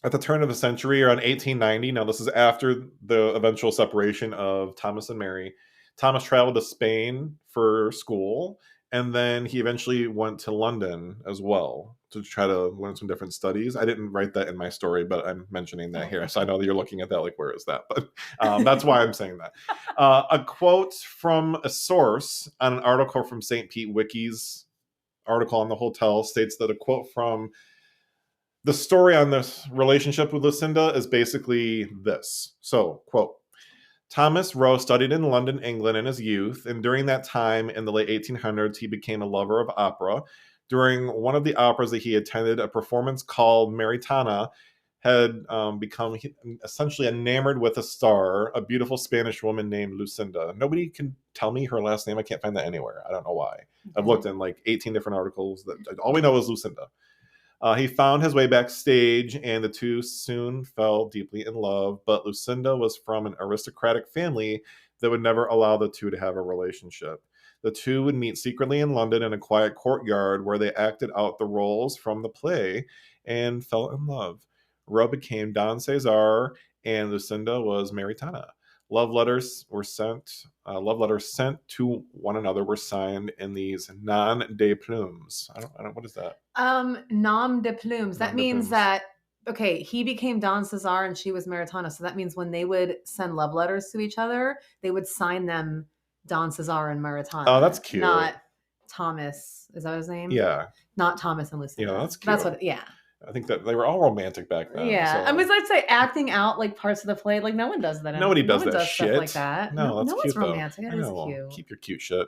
Speaker 1: at the turn of the century, around 1890, now this is after the eventual separation of Thomas and Mary, Thomas traveled to Spain for school, and then he eventually went to London as well to try to learn some different studies. I didn't write that in my story, but I'm mentioning that here. So I know that you're looking at that like, where is that? But that's why I'm saying that. A quote from a source on an article from St. Pete Wiki's article on the hotel states that a quote from the story on this relationship with Lucinda is basically this. So, quote, Thomas Rowe studied in London, England in his youth, and during that time in the late 1800s, he became a lover of opera. During one of the operas that he attended, a performance called Maritana had become essentially enamored with a star, a beautiful Spanish woman named Lucinda. Nobody can tell me her last name. I can't find that anywhere. I don't know why. I've looked in like 18 different articles. All we know is Lucinda. He found his way backstage, and the two soon fell deeply in love, but Lucinda was from an aristocratic family that would never allow the two to have a relationship. The two would meet secretly in London in a quiet courtyard where they acted out the roles from the play and fell in love. Rowe became Don Cesar, and Lucinda was Maritana. Love letters sent to one another were signed in these nom de plumes. I don't. What is that?
Speaker 4: Nom de plumes. That means that, okay, he became Don Cesar and she was Maritana. So that means when they would send love letters to each other, they would sign them Don Cesar and Maritana.
Speaker 1: Oh, that's cute.
Speaker 4: Not Thomas. Is that his name?
Speaker 1: Yeah.
Speaker 4: Not Thomas and Lucinda.
Speaker 1: Yeah, that's cute.
Speaker 4: That's what. Yeah.
Speaker 1: I think that they were all romantic back then.
Speaker 4: Yeah,
Speaker 1: so.
Speaker 4: I was like, say acting out like parts of the play. Like no one does that.
Speaker 1: Nobody does that shit.
Speaker 4: Stuff like that.
Speaker 1: No, that's
Speaker 4: cute.
Speaker 1: It's
Speaker 4: romantic. It is cute.
Speaker 1: Keep your cute shit.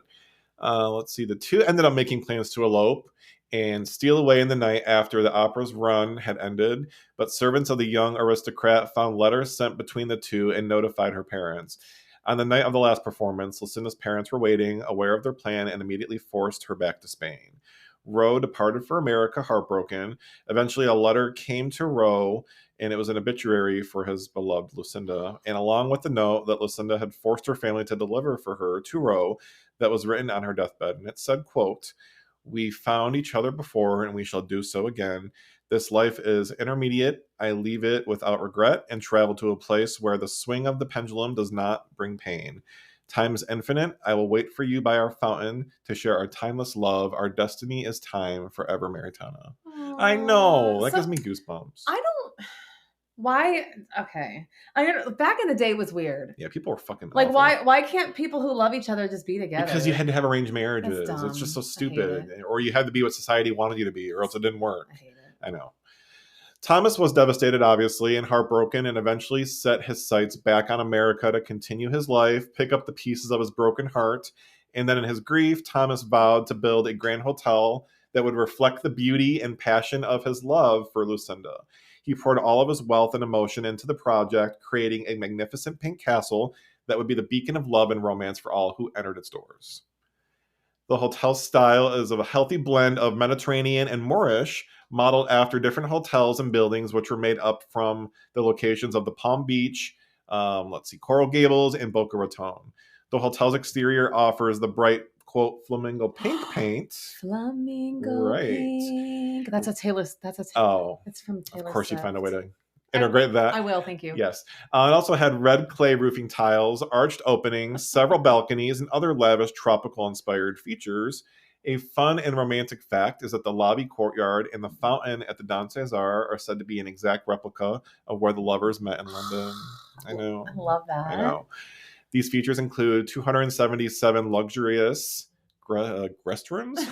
Speaker 1: Let's see. The two ended up making plans to elope and steal away in the night after the opera's run had ended. But servants of the young aristocrat found letters sent between the two and notified her parents. On the night of the last performance, Lucinda's parents were waiting, aware of their plan, and immediately forced her back to Spain. Rowe departed for America heartbroken. Eventually, a letter came to Rowe, and it was an obituary for his beloved Lucinda. And along with the note that Lucinda had forced her family to deliver for her to Rowe, that was written on her deathbed. And it said, quote, "We found each other before, and we shall do so again. This life is intermediate. I leave it without regret and travel to a place where the swing of the pendulum does not bring pain. Time is infinite. I will wait for you by our fountain to share our timeless love. Our destiny is time, forever, Maritana." I know. That gives me goosebumps.
Speaker 4: Why? Okay. Back in the day it was weird.
Speaker 1: Yeah, people were fucking
Speaker 4: Like,
Speaker 1: awful.
Speaker 4: why can't people who love each other just be together?
Speaker 1: Because you had to have arranged marriages.
Speaker 4: That's
Speaker 1: It's just so
Speaker 4: dumb. I hate
Speaker 1: stupid.
Speaker 4: it.
Speaker 1: Or you had to be what society wanted you to be, or else it didn't work.
Speaker 4: I hate it.
Speaker 1: I know. Thomas was devastated, obviously, and heartbroken, and eventually set his sights back on America to continue his life, pick up the pieces of his broken heart, and then in his grief, Thomas vowed to build a grand hotel that would reflect the beauty and passion of his love for Lucinda. He poured all of his wealth and emotion into the project, creating a magnificent pink castle that would be the beacon of love and romance for all who entered its doors. The hotel style is of a healthy blend of Mediterranean and Moorish, modeled after different hotels and buildings, which were made up from the locations of the Palm Beach, Coral Gables, and Boca Raton. The hotel's exterior offers the bright, quote, flamingo pink paint.
Speaker 4: Flamingo pink. That's a Taylor.
Speaker 1: Oh,
Speaker 4: it's from Taylor.
Speaker 1: Of course,
Speaker 4: Swift.
Speaker 1: you'd find a way to integrate that.
Speaker 4: I will, thank you.
Speaker 1: Yes. It also had red clay roofing tiles, arched openings, several balconies, and other lavish tropical-inspired features. A fun and romantic fact is that the lobby courtyard and the fountain at the Don Cesar are said to be an exact replica of where the lovers met in London. I know.
Speaker 4: I love that.
Speaker 1: I know. These features include 277 luxurious restrooms.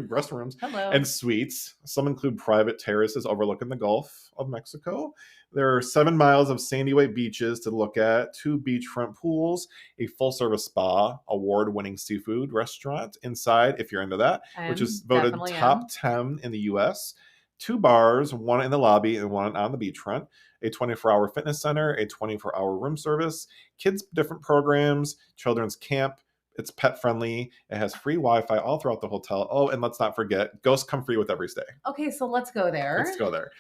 Speaker 1: Restrooms.
Speaker 4: Hello.
Speaker 1: And suites. Some include private terraces overlooking the Gulf of Mexico. There are 7 miles of sandy white beaches to look at, 2 beachfront pools, a full-service spa, award-winning seafood restaurant inside, if you're into that, which is voted top 10 in the U.S., 2 bars, 1 in the lobby and 1 on the beachfront, a 24-hour fitness center, a 24-hour room service, kids' different programs, children's camp. It's pet friendly. It has free Wi-Fi all throughout the hotel. Oh, and let's not forget, ghosts come free with every stay.
Speaker 4: Okay, so let's go there.
Speaker 1: Let's go there.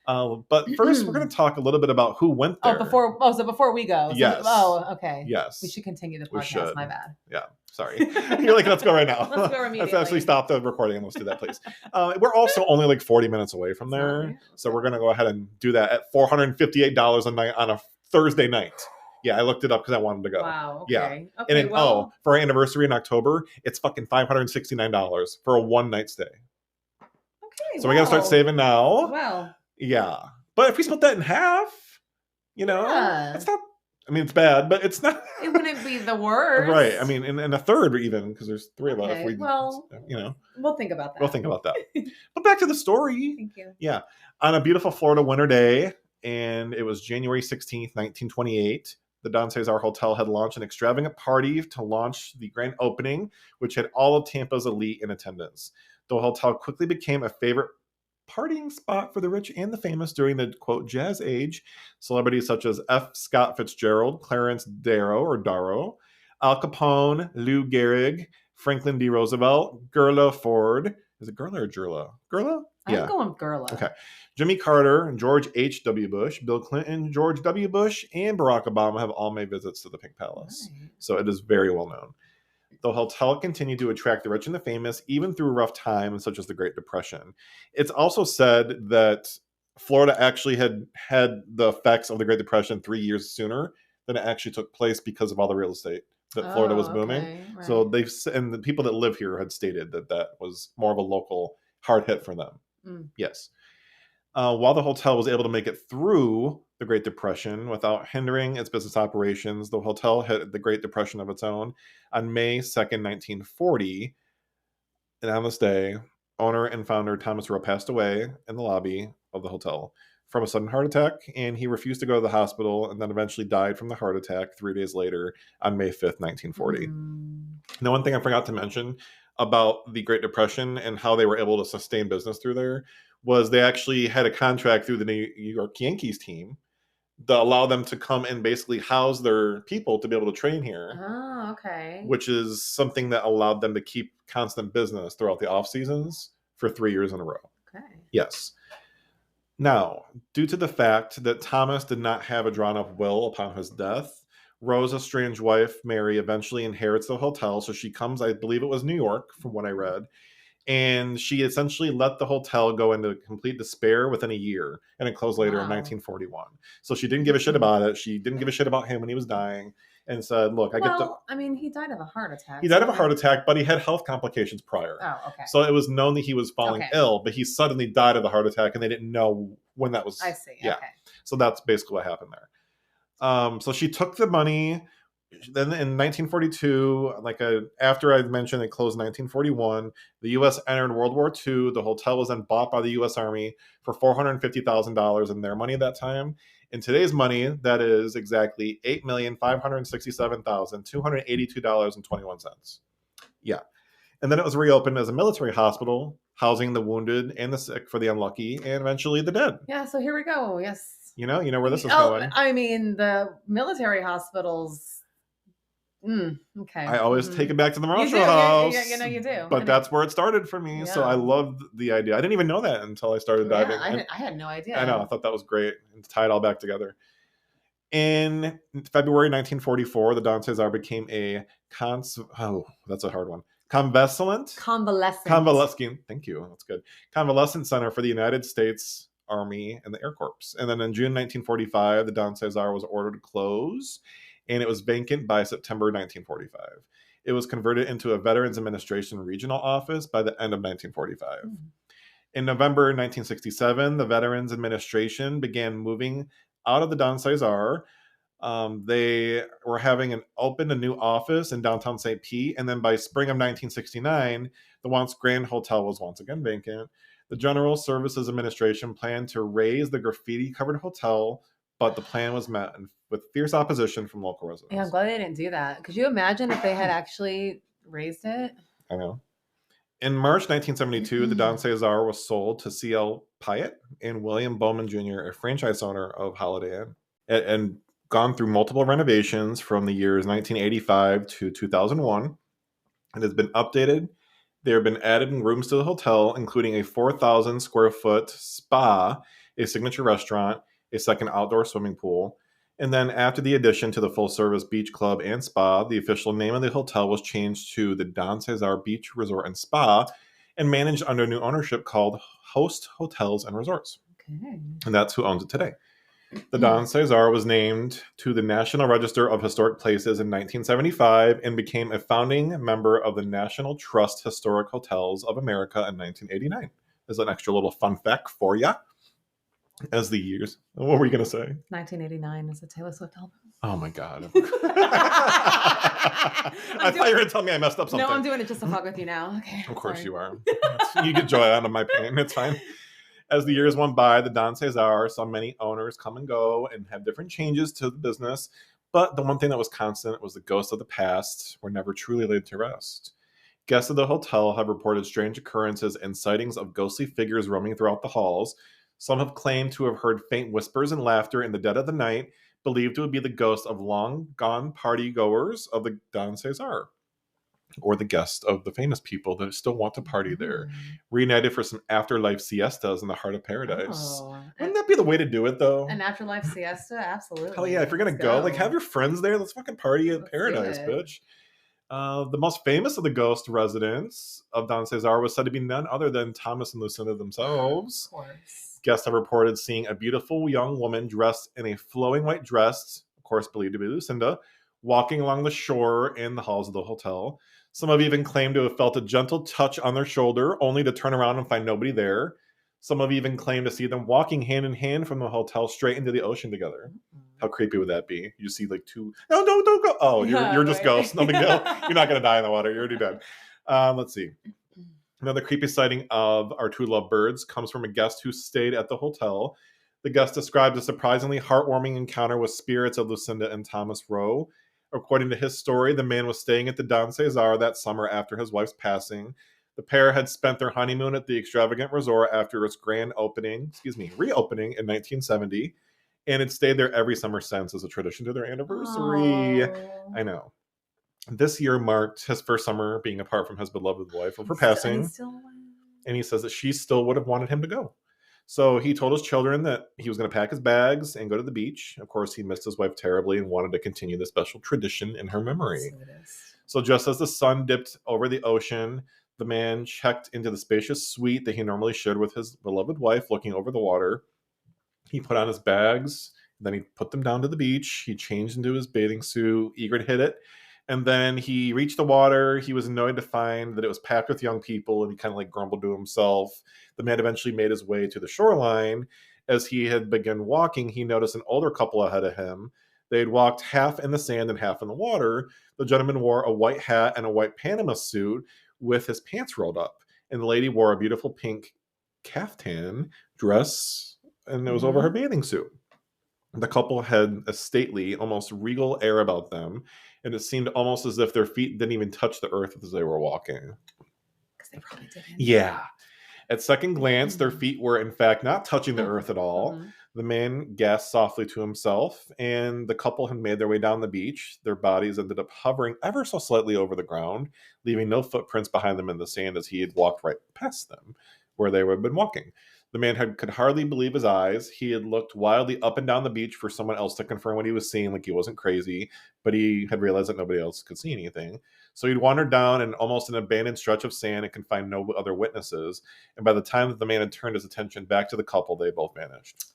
Speaker 1: But first, we're going to talk a little bit about who went there.
Speaker 4: So before we go.
Speaker 1: Yes.
Speaker 4: Okay.
Speaker 1: Yes.
Speaker 4: We should continue the podcast.
Speaker 1: We should.
Speaker 4: My bad.
Speaker 1: Yeah. Sorry. You're like, let's go right now.
Speaker 4: Let's go immediately.
Speaker 1: Let's actually stop the recording and let's do that, please. We're also only like 40 minutes away from there. So we're going to go ahead and do that at $458 a night on a Thursday night. Yeah, I looked it up because I wanted to go.
Speaker 4: Wow. Okay.
Speaker 1: Yeah.
Speaker 4: Okay,
Speaker 1: and for our anniversary in October, it's fucking $569 for a one-night stay.
Speaker 4: Okay.
Speaker 1: So we got to start saving now.
Speaker 4: Wow.
Speaker 1: Yeah. But if we split that in half, it's not, I mean, it's bad, but it's not.
Speaker 4: It wouldn't be the worst.
Speaker 1: Right. I mean, and a third even, because there's 3 of us.
Speaker 4: We'll think about that.
Speaker 1: We'll think about that. But back to the story.
Speaker 4: Thank you.
Speaker 1: Yeah. On a beautiful Florida winter day, and it was January 16th, 1928, the Don Cesar Hotel had launched an extravagant party to launch the grand opening, which had all of Tampa's elite in attendance. The hotel quickly became a favorite partying spot for the rich and the famous during the, quote, jazz age. Celebrities such as F. Scott Fitzgerald, Clarence Darrow, Al Capone, Lou Gehrig, Franklin D. Roosevelt, Gerla Ford. Is it Gerla or Gerla? Gerla?
Speaker 4: I'm going Gerla.
Speaker 1: Okay. Jimmy Carter, George H.W. Bush, Bill Clinton, George W. Bush, and Barack Obama have all made visits to the Pink Palace. Right. So it is very well known. The hotel continued to attract the rich and the famous, even through rough times such as the Great Depression. It's also said that Florida actually had the effects of the Great Depression 3 years sooner than it actually took place because of all the real estate that Florida was booming. Okay, right. So and the people that live here had stated that was more of a local hard hit for them. Mm. Yes. While the hotel was able to make it through the Great Depression without hindering its business operations, the hotel hit the Great Depression of its own on May 2nd, 1940. And on this day, owner and founder Thomas Rowe passed away in the lobby of the hotel from a sudden heart attack, and he refused to go to the hospital and then eventually died from the heart attack 3 days later on May 5th, 1940. Now, one thing I forgot to mention about the Great Depression and how they were able to sustain business through there was they actually had a contract through the New York Yankees team that allowed them to come and basically house their people to be able to train here.
Speaker 4: Oh, okay.
Speaker 1: Which is something that allowed them to keep constant business throughout the off seasons for 3 years in a row.
Speaker 4: Okay.
Speaker 1: Yes. Now, due to the fact that Thomas did not have a drawn-up will upon his death, Rose's estranged wife, Mary, eventually inherits the hotel. So she comes, I believe it was New York, from what I read. And she essentially let the hotel go into complete despair within a year, and it closed later in 1941. So she didn't give a shit about it. She didn't give a shit about him when he was dying. and said, look,
Speaker 4: I mean, he died of a heart attack.
Speaker 1: He died of a heart attack, but he had health complications prior.
Speaker 4: Oh, okay.
Speaker 1: So it was known that he was falling ill, but he suddenly died of the heart attack, and they didn't know when that was.
Speaker 4: I see.
Speaker 1: Yeah.
Speaker 4: Okay.
Speaker 1: So that's basically what happened there. So she took the money. Then in 1942, after I mentioned it closed in 1941, the U.S. entered World War II. The hotel was then bought by the U.S. Army for $450,000 in their money at that time. In today's money, that is exactly $8,567,282.21. Yeah. And then it was reopened as a military hospital, housing the wounded and the sick for the unlucky, and eventually the dead.
Speaker 4: Yeah, so here we go. Yes.
Speaker 1: You know where this is going.
Speaker 4: I mean, the military hospitals. Okay.
Speaker 1: I always take it back to the Marshall
Speaker 4: you do.
Speaker 1: House.
Speaker 4: You do.
Speaker 1: But that's where it started for me. Yeah. So I loved the idea. I didn't even know that until I started diving.
Speaker 4: I had no idea.
Speaker 1: I know. I thought that was great. And to tie it all back together. In February 1944, the Don Cesar became a that's a hard one. Convalescent. Thank you. That's good. Convalescent center for the United States Army and the Air Corps. And then in June 1945, the Don Cesar was ordered to close, and it was vacant by September 1945. It was converted into a Veterans Administration regional office by the end of 1945. In November 1967, the Veterans Administration began moving out of the Don Cesar. They were having opened a new office in downtown St. Pete, and then by spring of 1969, the once grand hotel was once again vacant. The General Services Administration planned to raise the graffiti-covered hotel, but the plan was met with fierce opposition from local residents.
Speaker 4: Yeah, I'm glad they didn't do that. Could you imagine if they had actually raised it?
Speaker 1: I know. In March 1972, the Don Cesar was sold to C.L. Pyatt and William Bowman Jr., a franchise owner of Holiday Inn, and gone through multiple renovations from the years 1985 to 2001. It has been updated. There have been added rooms to the hotel, including a 4,000 square foot spa, a signature restaurant, a second outdoor swimming pool. And then after the addition to the full-service beach club and spa, the official name of the hotel was changed to the Don Cesar Beach Resort and Spa and managed under new ownership called Host Hotels and Resorts. Okay. And that's who owns it today. The Don Cesar was named to the National Register of Historic Places in 1975 and became a founding member of the National Trust Historic Hotels of America in 1989. There's an extra little fun fact for you. As the years. What were you going to say?
Speaker 4: 1989 is a Taylor Swift album.
Speaker 1: Oh my God. I thought you were going to tell me I messed up something.
Speaker 4: No, I'm doing it just to fuck with you now. Okay.
Speaker 1: Of course you are. You get joy out of my pain. It's fine. As the years went by, the Don Cesar saw many owners come and go and have different changes to the business. But the one thing that was constant was the ghosts of the past were never truly laid to rest. Guests of the hotel have reported strange occurrences and sightings of ghostly figures roaming throughout the halls. Some have claimed to have heard faint whispers and laughter in the dead of the night, believed to be the ghosts of long-gone party-goers of the Don Cesar, or the guests of the famous people that still want to party there, reunited for some afterlife siestas in the heart of paradise. Oh, wouldn't that be the way to do it, though?
Speaker 4: An afterlife siesta? Absolutely.
Speaker 1: Hell yeah, if you're going to go, have your friends there. Let's fucking party at paradise, bitch. The most famous of the ghost residents of Don Cesar was said to be none other than Thomas and Lucinda themselves.
Speaker 4: Of course.
Speaker 1: Guests have reported seeing a beautiful young woman dressed in a flowing white dress, of course believed to be Lucinda, walking along the shore in the halls of the hotel. Some have even claimed to have felt a gentle touch on their shoulder, only to turn around and find nobody there. Some have even claimed to see them walking hand in hand from the hotel straight into the ocean together. How creepy would that be? You see two... No, don't go. Oh, you're just ghosts. No big deal. You're not going to die in the water. You're already dead. Let's see. Another creepy sighting of our two lovebirds comes from a guest who stayed at the hotel. The guest described a surprisingly heartwarming encounter with spirits of Lucinda and Thomas Rowe. According to his story, the man was staying at the Don Cesar that summer after his wife's passing. The pair had spent their honeymoon at the extravagant resort after its reopening in 1970, and had stayed there every summer since as a tradition to their anniversary. Oh. I know. This year marked his first summer being apart from his beloved wife of her passing. And he says that she still would have wanted him to go. So he told his children that he was going to pack his bags and go to the beach. Of course, he missed his wife terribly and wanted to continue the special tradition in her memory. So just as the sun dipped over the ocean, the man checked into the spacious suite that he normally shared with his beloved wife looking over the water. He put on his bags Then he put them down to the beach. He changed into his bathing suit, eager to hit it. And then he reached the water. He was annoyed to find that it was packed with young people, and he kind of like grumbled to himself. The man eventually made his way to the shoreline. As he had begun walking, he noticed an older couple ahead of him. They had walked half in the sand and half in the water. The gentleman wore a white hat and a white Panama suit with his pants rolled up. And the lady wore a beautiful pink caftan dress, and it was over her bathing suit. The couple had a stately, almost regal air about them, and it seemed almost as if their feet didn't even touch the earth as they were walking.
Speaker 4: Because they probably didn't.
Speaker 1: Yeah. At second glance, their feet were in fact not touching the earth at all. The man gasped softly to himself, and the couple had made their way down the beach. Their bodies ended up hovering ever so slightly over the ground, leaving no footprints behind them in the sand as he had walked right past them, where they had been walking. The man could hardly believe his eyes. He had looked wildly up and down the beach for someone else to confirm what he was seeing, like he wasn't crazy, but he had realized that nobody else could see anything. So he'd wandered down almost an abandoned stretch of sand and could find no other witnesses. And by the time that the man had turned his attention back to the couple, they both vanished.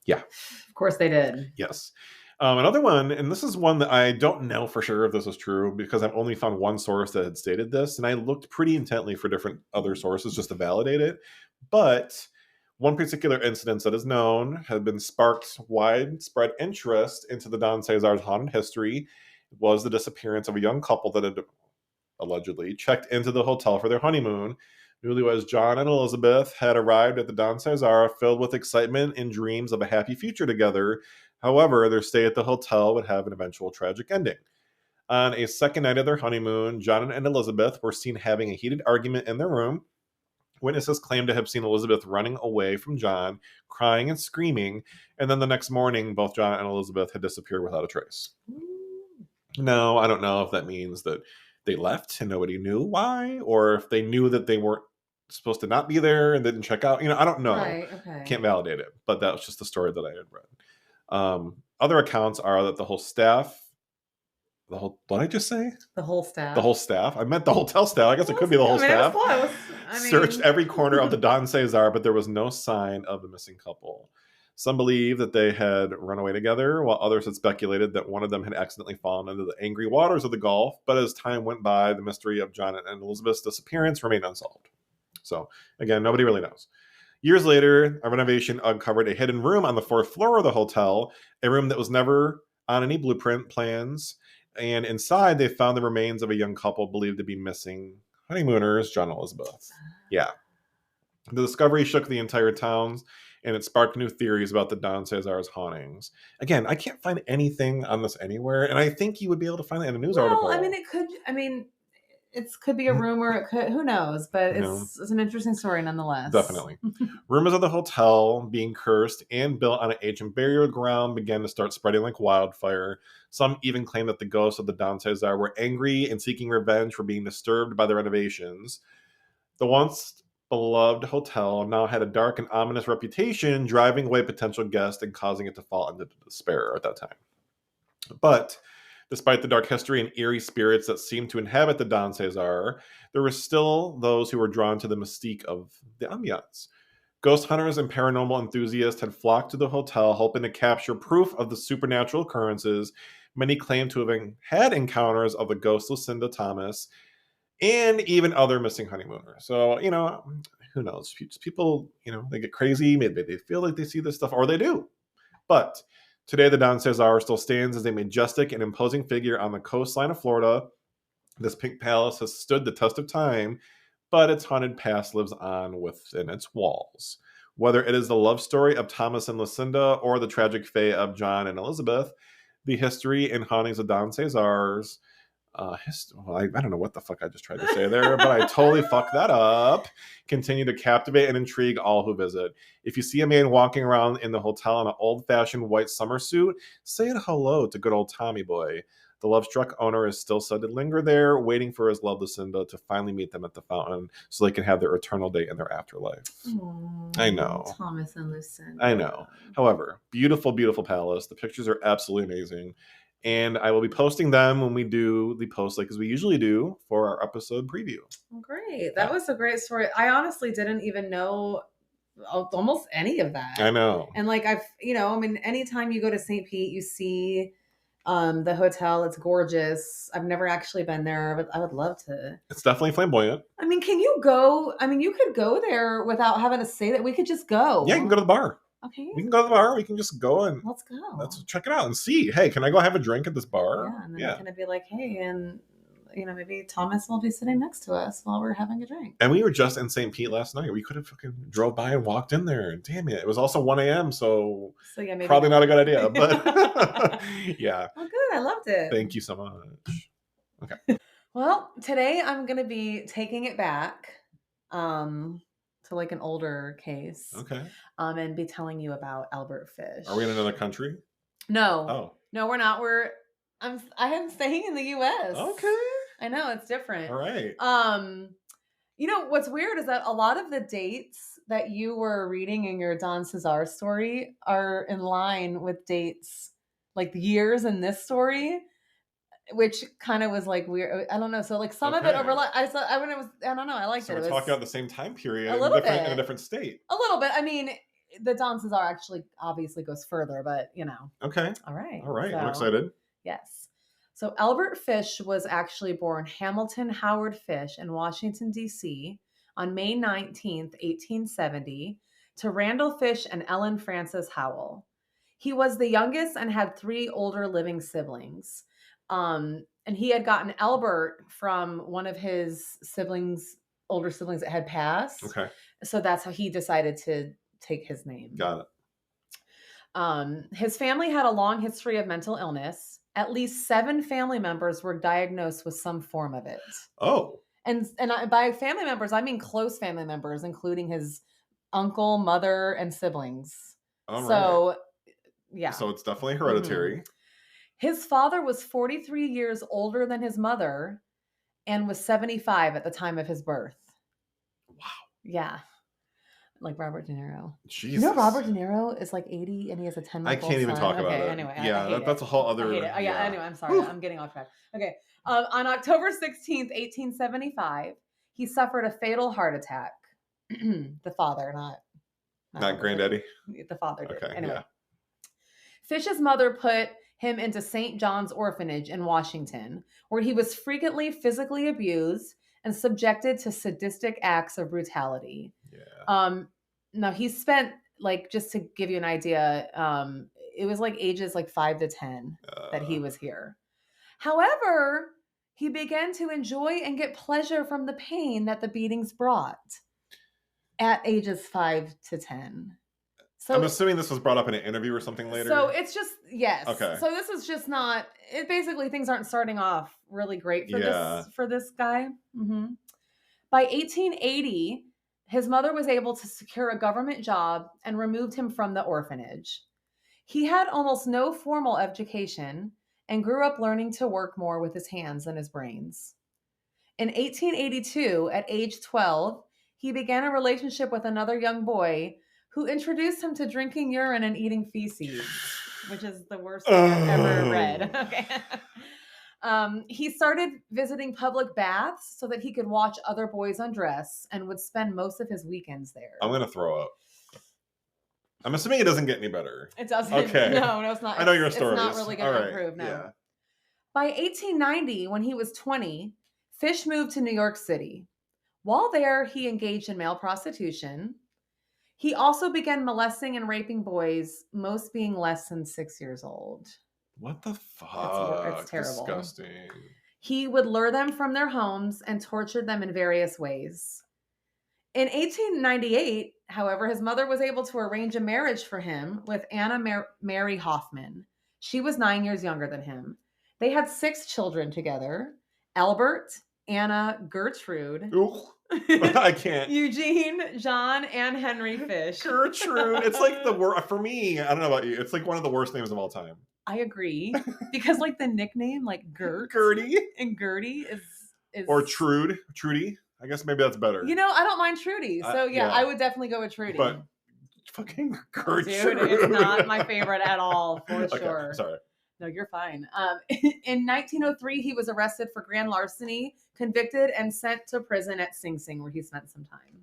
Speaker 1: Yeah.
Speaker 4: Of course they did.
Speaker 1: Yes. Another one, and this is one that I don't know for sure if this is true because I've only found one source that had stated this, and I looked pretty intently for different other sources just to validate it. But one particular incident that is known had been sparked widespread interest into the Don Cesar's haunted history. It was the disappearance of a young couple that had allegedly checked into the hotel for their honeymoon. Newlyweds John and Elizabeth had arrived at the Don Cesar filled with excitement and dreams of a happy future together. However, their stay at the hotel would have an eventual tragic ending. On a second night of their honeymoon, John and Elizabeth were seen having a heated argument in their room. Witnesses claimed to have seen Elizabeth running away from John, crying and screaming, and then the next morning, both John and Elizabeth had disappeared without a trace. Now, I don't know if that means that they left and nobody knew why, or if they knew that they weren't supposed to not be there and didn't check out. I don't know.
Speaker 4: Right, okay.
Speaker 1: Can't validate it, but that was just the story that I had read. Other accounts are that the whole staff, what did I just say?
Speaker 4: The whole staff.
Speaker 1: The whole staff. I meant the hotel staff. I guess it could be the whole staff.
Speaker 4: It was close.
Speaker 1: Searched every corner of the Don Cesar, but there was no sign of the missing couple. Some believe that they had run away together, while others had speculated that one of them had accidentally fallen into the angry waters of the Gulf. But as time went by, the mystery of John and Elizabeth's disappearance remained unsolved. So, again, nobody really knows. Years later, a renovation uncovered a hidden room on the 4th floor of the hotel, a room that was never on any blueprint plans. And inside, they found the remains of a young couple believed to be missing honeymooners, John and Elizabeth. Yeah. The discovery shook the entire town, and it sparked new theories about the Don Cesar's hauntings. Again, I can't find anything on this anywhere, and I think you would be able to find it in a news article.
Speaker 4: It could be a rumor. It could, who knows? But it's an interesting story nonetheless.
Speaker 1: Definitely. Rumors of the hotel being cursed and built on an ancient burial ground began to start spreading like wildfire. Some even claim that the ghosts of the Don Cesar were angry and seeking revenge for being disturbed by the renovations. The once beloved hotel now had a dark and ominous reputation, driving away potential guests and causing it to fall into despair at that time. But despite the dark history and eerie spirits that seemed to inhabit the Don Cesar, there were still those who were drawn to the mystique of the ambiance. Ghost hunters and paranormal enthusiasts had flocked to the hotel, hoping to capture proof of the supernatural occurrences. Many claimed to have had encounters of the ghost Lucinda Thomas and even other missing honeymooners. So, who knows? People, they get crazy. Maybe they feel like they see this stuff, or they do. But today, the Don Cesar still stands as a majestic and imposing figure on the coastline of Florida. This pink palace has stood the test of time, but its haunted past lives on within its walls. Whether it is the love story of Thomas and Lucinda or the tragic fate of John and Elizabeth, the history and hauntings of Don Cesar's I don't know what the fuck I just tried to say there, but I totally fucked that up. Continue to captivate and intrigue all who visit. If you see a man walking around in the hotel in an old-fashioned white summer suit, say hello to good old Tommy boy. The love-struck owner is still said to linger there, waiting for his love Lucinda to finally meet them at the fountain so they can have their eternal date in their afterlife.
Speaker 4: Aww,
Speaker 1: I know.
Speaker 4: Thomas and Lucinda.
Speaker 1: I know. However, beautiful, beautiful palace. The pictures are absolutely amazing. And I will be posting them when we do the post, like as we usually do for our episode preview.
Speaker 4: Great. That was a great story. I honestly didn't even know almost any of that.
Speaker 1: I know.
Speaker 4: And like anytime you go to St. Pete, you see the hotel. It's gorgeous. I've never actually been there, but I would love to.
Speaker 1: It's definitely flamboyant.
Speaker 4: I mean, can you go? I mean, you could go there without having to say that. We could just go.
Speaker 1: Yeah, you can go to the bar.
Speaker 4: Okay.
Speaker 1: We can go to the bar. We can just go and
Speaker 4: let's go.
Speaker 1: Let's check it out and see. Hey, can I go have a drink at this bar?
Speaker 4: Yeah, and then we're gonna be like, hey, and maybe Thomas will be sitting next to us while we're having a drink.
Speaker 1: And we were just in St. Pete last night. We could have fucking drove by and walked in there. Damn it. It was also 1 a.m. So yeah, maybe probably not a good idea. But yeah.
Speaker 4: Well, good. I loved it.
Speaker 1: Thank you so much. Okay.
Speaker 4: Well, today I'm going to be taking it back to like an older case.
Speaker 1: Okay.
Speaker 4: And be telling you about Albert Fish.
Speaker 1: Are we in another country?
Speaker 4: No.
Speaker 1: Oh.
Speaker 4: No, we're not. I am staying in the U.S.
Speaker 1: Okay.
Speaker 4: I know, it's different.
Speaker 1: All right.
Speaker 4: What's weird is that a lot of the dates that you were reading in your Don Cesar story are in line with dates, like the years in this story, which kind of was like weird. I don't know. So like some of it overlapped. I don't know. I liked it.
Speaker 1: We're talking about the same time period
Speaker 4: a little bit
Speaker 1: in a different state.
Speaker 4: A little bit. I mean, the Don Cesar actually obviously goes further, but
Speaker 1: Okay.
Speaker 4: All right.
Speaker 1: So, I'm excited.
Speaker 4: Yes. So Albert Fish was actually born Hamilton Howard Fish in Washington, D.C. on May 19th, 1870 to Randall Fish and Ellen Frances Howell. He was the youngest and had 3 older living siblings. And he had gotten Albert from one of his older siblings that had passed.
Speaker 1: Okay.
Speaker 4: So that's how he decided to take his name.
Speaker 1: Got it.
Speaker 4: His family had a long history of mental illness. At least 7 family members were diagnosed with some form of it.
Speaker 1: Oh.
Speaker 4: And by family members, I mean close family members, including his uncle, mother, and siblings.
Speaker 1: Right.
Speaker 4: Yeah.
Speaker 1: So it's definitely hereditary.
Speaker 4: Mm-hmm. His father was 43 years older than his mother and was 75 at the time of his birth.
Speaker 1: Wow.
Speaker 4: Yeah. Like Robert De Niro.
Speaker 1: Jesus.
Speaker 4: Robert De Niro is like 80 and he has a 10-month-old
Speaker 1: I can't even talk about it.
Speaker 4: Anyway,
Speaker 1: yeah, that's a whole other.
Speaker 4: I hate it. Yeah. Anyway, I'm sorry. I'm getting off track. Okay. On October 16th, 1875, he suffered a fatal heart attack. The father,
Speaker 1: not Granddaddy.
Speaker 4: The father did.
Speaker 1: Okay.
Speaker 4: Anyway.
Speaker 1: Yeah.
Speaker 4: Fish's mother put him into St. John's Orphanage in Washington, where he was frequently physically abused and subjected to sadistic acts of brutality.
Speaker 1: Yeah.
Speaker 4: Now he spent, like, just to give you an idea, it was like ages like 5 to 10 that he was here. However, he began to enjoy and get pleasure from the pain that the beatings brought at ages 5 to 10. So
Speaker 1: I'm assuming this was brought up in an interview or something later.
Speaker 4: So it's just, yes.
Speaker 1: Okay.
Speaker 4: So this is just not, it basically things aren't starting off really great for this guy. Mm-hmm. By 1880, his mother was able to secure a government job and removed him from the orphanage. He had almost no formal education and grew up learning to work more with his hands than his brains. In 1882, at age 12, he began a relationship with another young boy who introduced him to drinking urine and eating feces, which is the worst thing I've ever read. Okay. He started visiting public baths so that he could watch other boys undress and would spend most of his weekends there.
Speaker 1: I'm going to throw up. I'm assuming it doesn't get any better.
Speaker 4: It doesn't.
Speaker 1: Okay.
Speaker 4: No, it's not.
Speaker 1: I know your story.
Speaker 4: It's not really going to improve, no.
Speaker 1: Yeah.
Speaker 4: By 1890, when he was 20, Fish moved to New York City. While there, he engaged in male prostitution. He also began molesting and raping boys, most being less than 6 years old.
Speaker 1: What the fuck?
Speaker 4: It's terrible.
Speaker 1: Disgusting.
Speaker 4: He would lure them from their homes and torture them in various ways. In 1898, however, his mother was able to arrange a marriage for him with Anna Mary Hoffman. She was 9 years younger than him. They had 6 children together: Albert, Anna, Gertrude.
Speaker 1: I can't.
Speaker 4: Eugene, John, and Henry Fish.
Speaker 1: Gertrude. It's like the worst. For me, I don't know about you. It's like one of the worst names of all time.
Speaker 4: I agree. Because like the nickname, like
Speaker 1: Gertie.
Speaker 4: And Gertie is
Speaker 1: or Trudy. I guess maybe that's better.
Speaker 4: I don't mind Trudy. So yeah, I would definitely go with Trudy.
Speaker 1: But fucking Gertrude.
Speaker 4: Dude, it's not my favorite at all, for sure.
Speaker 1: Sorry.
Speaker 4: No, you're fine. In 1903, he was arrested for grand larceny, convicted, and sent to prison at Sing Sing, where he spent some time.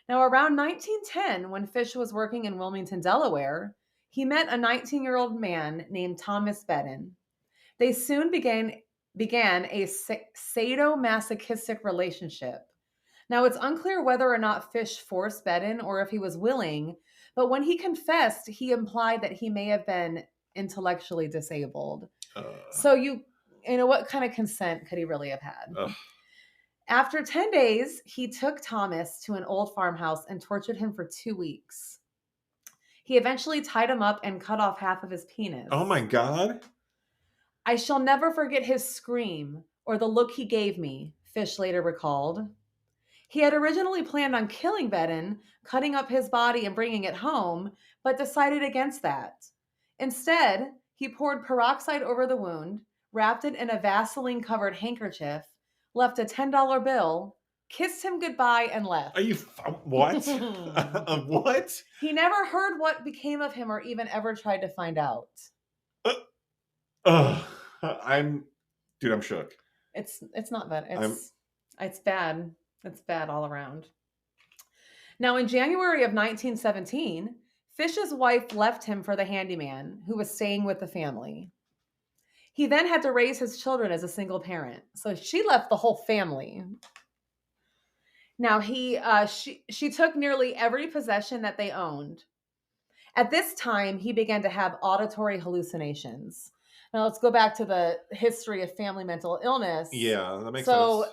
Speaker 4: Now, around 1910, when Fish was working in Wilmington, Delaware, he met a 19-year-old man named Thomas Bedden. They soon began a sadomasochistic relationship. Now, it's unclear whether or not Fish forced Bedden or if he was willing, but when he confessed, he implied that he may have been intellectually disabled. So you know, what kind of consent could he really have had? After 10 days, he took Thomas to an old farmhouse and tortured him for 2 weeks. He eventually tied him up and cut off half of his penis.
Speaker 1: Oh my God.
Speaker 4: I shall never forget his scream or the look he gave me, Fish later recalled. He had originally planned on killing Bedden, cutting up his body and bringing it home, but decided against that. Instead, he poured peroxide over the wound, wrapped it in a Vaseline-covered handkerchief, left a $10 bill, kissed him goodbye, and left.
Speaker 1: Are you... What? What?
Speaker 4: He never heard what became of him or even ever tried to find out.
Speaker 1: I'm shook.
Speaker 4: It's not bad. It's bad. It's bad all around. Now, in January of 1917, Fish's wife left him for the handyman who was staying with the family. He then had to raise his children as a single parent. So she left the whole family. Now, she took nearly every possession that they owned. At this time, he began to have auditory hallucinations. Now, let's go back to the history of family mental illness.
Speaker 1: Yeah, that makes sense.
Speaker 4: So,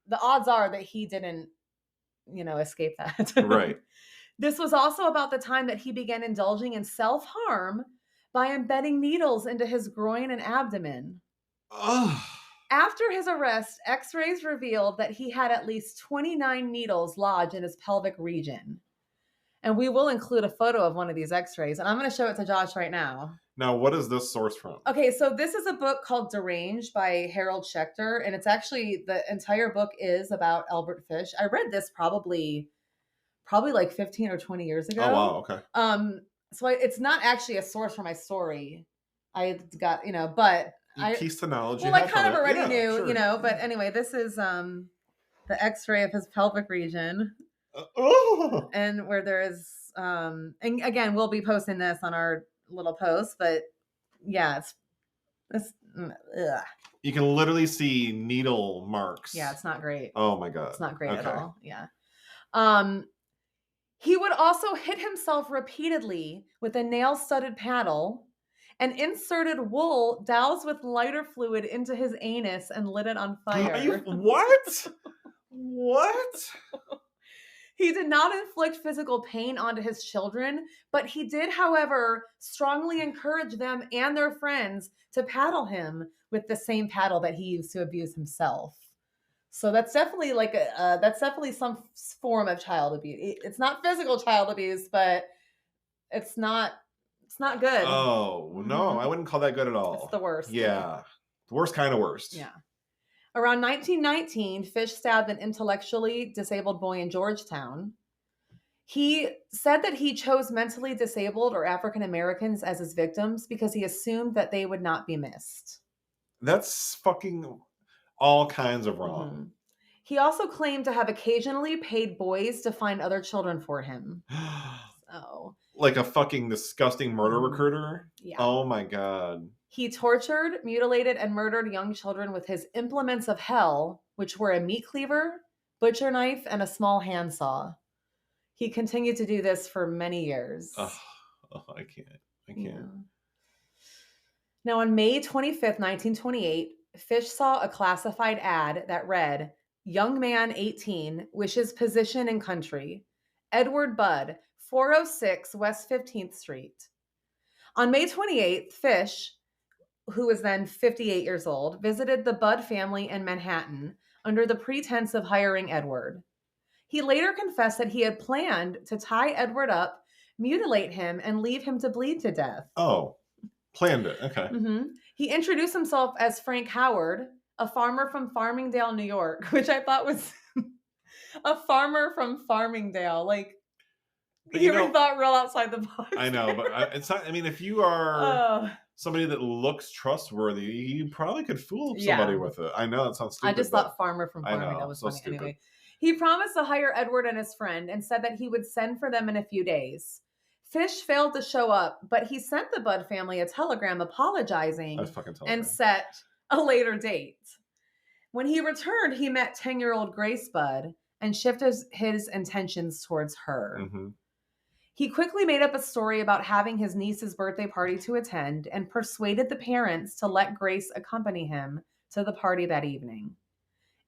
Speaker 4: the odds are that he didn't, escape that.
Speaker 1: Right.
Speaker 4: This was also about the time that he began indulging in self-harm by embedding needles into his groin and abdomen.
Speaker 1: Ugh.
Speaker 4: After his arrest, x-rays revealed that he had at least 29 needles lodged in his pelvic region. And we will include a photo of one of these x-rays, and I'm going to show it to Josh right now.
Speaker 1: Now, what is this source from?
Speaker 4: Okay, so this is a book called Deranged by Harold Schechter, and it's actually, the entire book is about Albert Fish. I read this probably like 15 or 20 years ago.
Speaker 1: Oh, wow, okay.
Speaker 4: So it's not actually a source for my story. I got, but
Speaker 1: you pieced the knowledge.
Speaker 4: Well, I kind of already knew, sure. But anyway, this is the x-ray of his pelvic region. And where there is, and again, we'll be posting this on our little post, but yeah, it's ugh.
Speaker 1: You can literally see needle marks.
Speaker 4: Yeah, it's not great.
Speaker 1: Oh my God.
Speaker 4: It's not great at all. Yeah. He would also hit himself repeatedly with a nail-studded paddle and inserted wool doused with lighter fluid into his anus and lit it on fire.
Speaker 1: What? What?
Speaker 4: He did not inflict physical pain onto his children, but he did, however, strongly encourage them and their friends to paddle him with the same paddle that he used to abuse himself. So that's definitely that's definitely some form of child abuse. It's not physical child abuse, but it's not good.
Speaker 1: Oh, no, I wouldn't call that good at all.
Speaker 4: It's the worst.
Speaker 1: Yeah. The worst kind of worst.
Speaker 4: Yeah. Around 1919, Fish stabbed an intellectually disabled boy in Georgetown. He said that he chose mentally disabled or African Americans as his victims because he assumed that they would not be missed.
Speaker 1: That's fucking all kinds of wrong.
Speaker 4: Mm-hmm. He also claimed to have occasionally paid boys to find other children for him. So,
Speaker 1: like a fucking disgusting murder recruiter?
Speaker 4: Yeah.
Speaker 1: Oh my God.
Speaker 4: He tortured, mutilated, and murdered young children with his implements of hell, which were a meat cleaver, butcher knife, and a small handsaw. He continued to do this for many years.
Speaker 1: Oh, I can't.
Speaker 4: Yeah. Now, on May 25th, 1928, Fish saw a classified ad that read, "Young man 18 wishes position in country. Edward Budd, 406 West 15th Street." On May 28th, Fish, who was then 58 years old, visited the Budd family in Manhattan under the pretense of hiring Edward. He later confessed that he had planned to tie Edward up, mutilate him, and leave him to bleed to death.
Speaker 1: Oh, planned it. Okay.
Speaker 4: Mm-hmm. He introduced himself as Frank Howard, a farmer from Farmingdale, New York, which I thought was a farmer from Farmingdale. Like, you thought real outside the box.
Speaker 1: I know, but it's not, I mean, if you are somebody that looks trustworthy, you probably could fool somebody with it. I know it sounds stupid.
Speaker 4: I just thought farmer from Farmingdale was funny.
Speaker 1: Stupid.
Speaker 4: Anyway, He promised to hire Edward and his friend and said that he would send for them in a few days. Fish failed to show up, but he sent the Budd family a telegram apologizing and set a later date. When he returned, he met 10-year-old Grace Budd and shifted his intentions towards her.
Speaker 1: Mm-hmm.
Speaker 4: He quickly made up a story about having his niece's birthday party to attend and persuaded the parents to let Grace accompany him to the party that evening.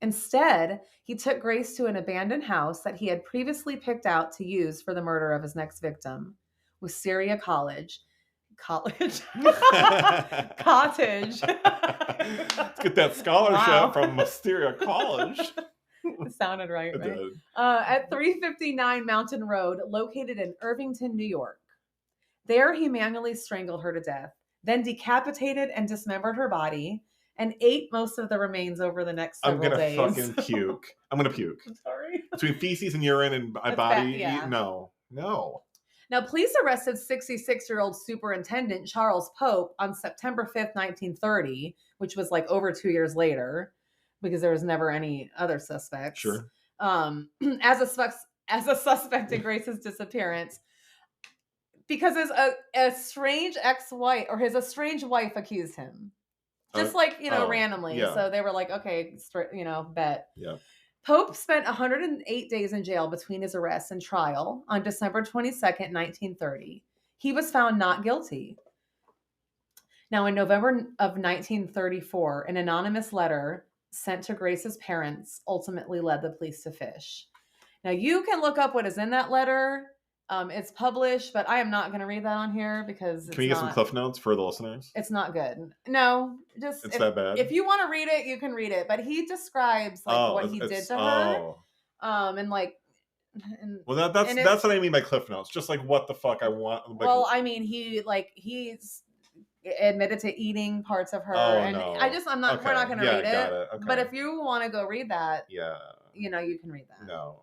Speaker 4: Instead, he took Grace to an abandoned house that he had previously picked out to use for the murder of his next victim, Wisteria Cottage. Let's
Speaker 1: get that scholarship from Wisteria College.
Speaker 4: It sounded right?
Speaker 1: It did.
Speaker 4: At 359 Mountain Road, located in Irvington, New York. There, he manually strangled her to death, then decapitated and dismembered her body, and ate most of the remains over the next several days.
Speaker 1: I'm gonna fucking puke. I'm gonna puke.
Speaker 4: I'm sorry.
Speaker 1: Between feces and urine and my body,
Speaker 4: yeah.
Speaker 1: No.
Speaker 4: Now, police arrested 66-year-old Superintendent Charles Pope on September 5th, 1930, which was like over 2 years later, because there was never any other suspects.
Speaker 1: Sure.
Speaker 4: As a suspect in Grace's disappearance, because a strange ex-wife or his estranged wife accused him. Just randomly.
Speaker 1: Yeah.
Speaker 4: So they were like, okay, bet.
Speaker 1: Yeah.
Speaker 4: Pope spent 108 days in jail between his arrest and trial on December 22nd, 1930. He was found not guilty. Now, in November of 1934, an anonymous letter sent to Grace's parents ultimately led the police to Fish. Now, you can look up what is in that letter. It's published, but I am not going to read that on here because
Speaker 1: Can we get some cliff notes for the listeners?
Speaker 4: It's not good. No, just
Speaker 1: it's that bad.
Speaker 4: If you want to read it, you can read it. But he describes what he did to her.
Speaker 1: Well, that's what I mean by cliff notes. Just like what the fuck I want.
Speaker 4: Well, I mean, he's admitted to eating parts of her, and
Speaker 1: no.
Speaker 4: I'm not. Okay. We're not going to read it.
Speaker 1: Okay.
Speaker 4: But if you want to go read that,
Speaker 1: yeah,
Speaker 4: you can read that.
Speaker 1: No.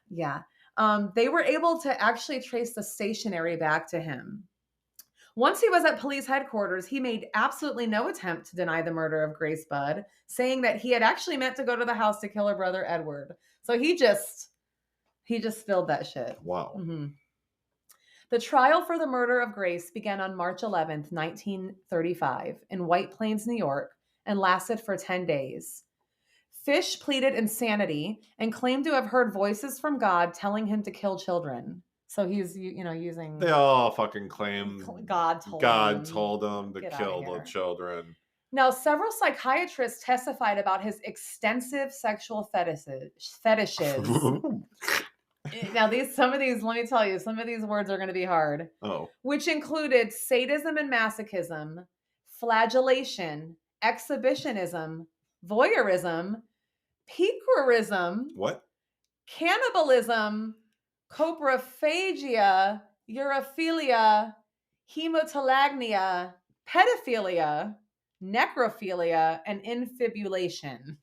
Speaker 4: Yeah. They were able to actually trace the stationery back to him. Once he was at police headquarters, he made absolutely no attempt to deny the murder of Grace Budd, saying that he had actually meant to go to the house to kill her brother, Edward. So he just spilled that shit.
Speaker 1: Wow.
Speaker 4: Mm-hmm. The trial for the murder of Grace began on March 11th, 1935 in White Plains, New York, and lasted for 10 days. Fish pleaded insanity and claimed to have heard voices from God telling him to kill children. So he's, using...
Speaker 1: They all fucking claim
Speaker 4: God told him
Speaker 1: to kill the children.
Speaker 4: Now, several psychiatrists testified about his extensive sexual fetishes. Now, let me tell you, some of these words are going to be hard.
Speaker 1: Oh.
Speaker 4: Which included sadism and masochism, flagellation, exhibitionism, voyeurism, piquerism,
Speaker 1: what?
Speaker 4: cannibalism, coprophagia, urophilia, hematolagnia, pedophilia, necrophilia, and infibulation.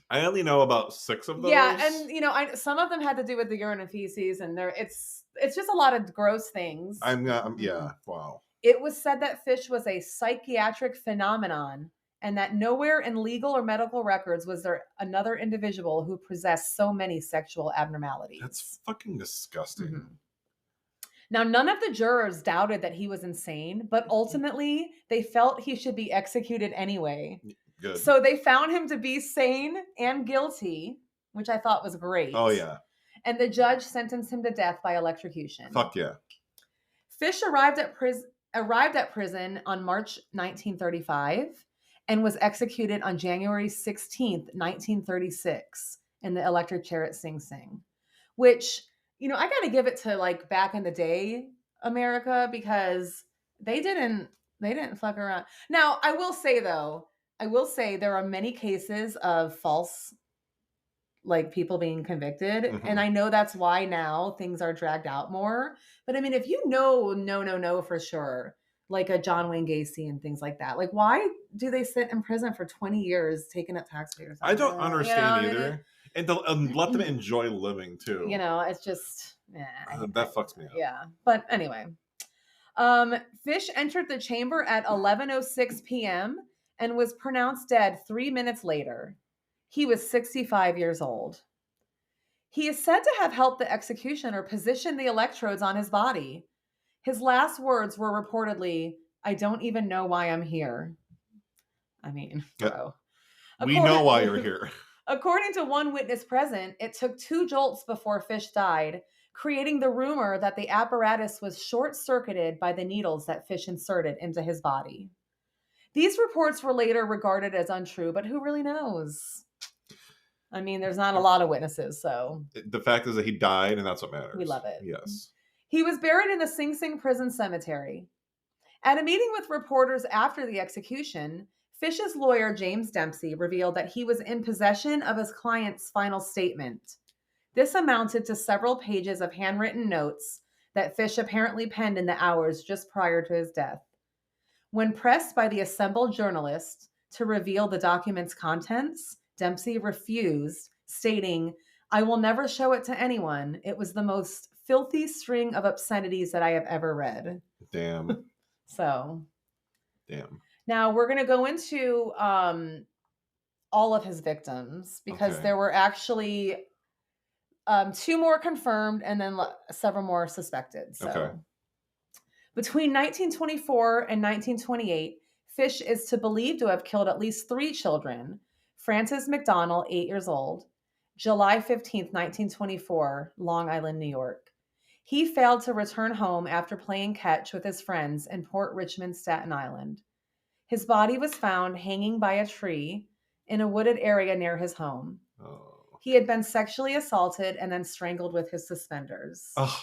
Speaker 1: I only know about 6 of those.
Speaker 4: Yeah, and some of them had to do with the urine and feces, and it's just a lot of gross things.
Speaker 1: Wow.
Speaker 4: It was said that Fish was a psychiatric phenomenon, and that nowhere in legal or medical records was there another individual who possessed so many sexual abnormalities.
Speaker 1: That's fucking disgusting.
Speaker 4: Mm-hmm. Now, none of the jurors doubted that he was insane, but ultimately they felt he should be executed anyway.
Speaker 1: Good.
Speaker 4: So they found him to be sane and guilty, which I thought was great.
Speaker 1: Oh, yeah.
Speaker 4: And the judge sentenced him to death by electrocution.
Speaker 1: Fuck yeah.
Speaker 4: Fish arrived at prison on March 1935 and was executed on January 16th, 1936 in the electric chair at Sing Sing, which, I got to give it to back in the day, America, because they didn't fuck around. Now, I will say there are many cases of false people being convicted. Mm-hmm. And I know that's why now things are dragged out more. But I mean, if you know for sure, like a John Wayne Gacy and things like that, why do they sit in prison for 20 years taking up taxpayers?
Speaker 1: I don't understand either. And let them enjoy living too.
Speaker 4: It's just
Speaker 1: that fucks me up.
Speaker 4: Yeah. But anyway, Fish entered the chamber at 11:06 p.m. and was pronounced dead 3 minutes later. He was 65 years old. He is said to have helped the executioner position the electrodes on his body. His last words were reportedly, "I don't even know why I'm here." I mean, bro.
Speaker 1: We know why you're here.
Speaker 4: According to one witness present, it took 2 jolts before Fish died, creating the rumor that the apparatus was short-circuited by the needles that Fish inserted into his body. These reports were later regarded as untrue, but who really knows? I mean, there's not a lot of witnesses, so.
Speaker 1: The fact is that he died, and that's what matters.
Speaker 4: We love it.
Speaker 1: Yes.
Speaker 4: He was buried in the Sing Sing prison cemetery. At a meeting with reporters after the execution, Fish's lawyer, James Dempsey, revealed that he was in possession of his client's final statement. This amounted to several pages of handwritten notes that Fish apparently penned in the hours just prior to his death. When pressed by the assembled journalists to reveal the document's contents, Dempsey refused, stating, "I will never show it to anyone. It was the most filthy string of obscenities that I have ever read."
Speaker 1: Damn.
Speaker 4: So.
Speaker 1: Damn.
Speaker 4: Now we're going to go into all of his victims because there were actually 2 more confirmed and then several more suspected. So between 1924 and 1928, Fish is believed to have killed at least 3 children. Frances McDonnell, 8 years old, July 15th, 1924, Long Island, New York. He failed to return home after playing catch with his friends in Port Richmond, Staten Island. His body was found hanging by a tree in a wooded area near his home.
Speaker 1: Oh.
Speaker 4: He had been sexually assaulted and then strangled with his suspenders.
Speaker 1: Oh.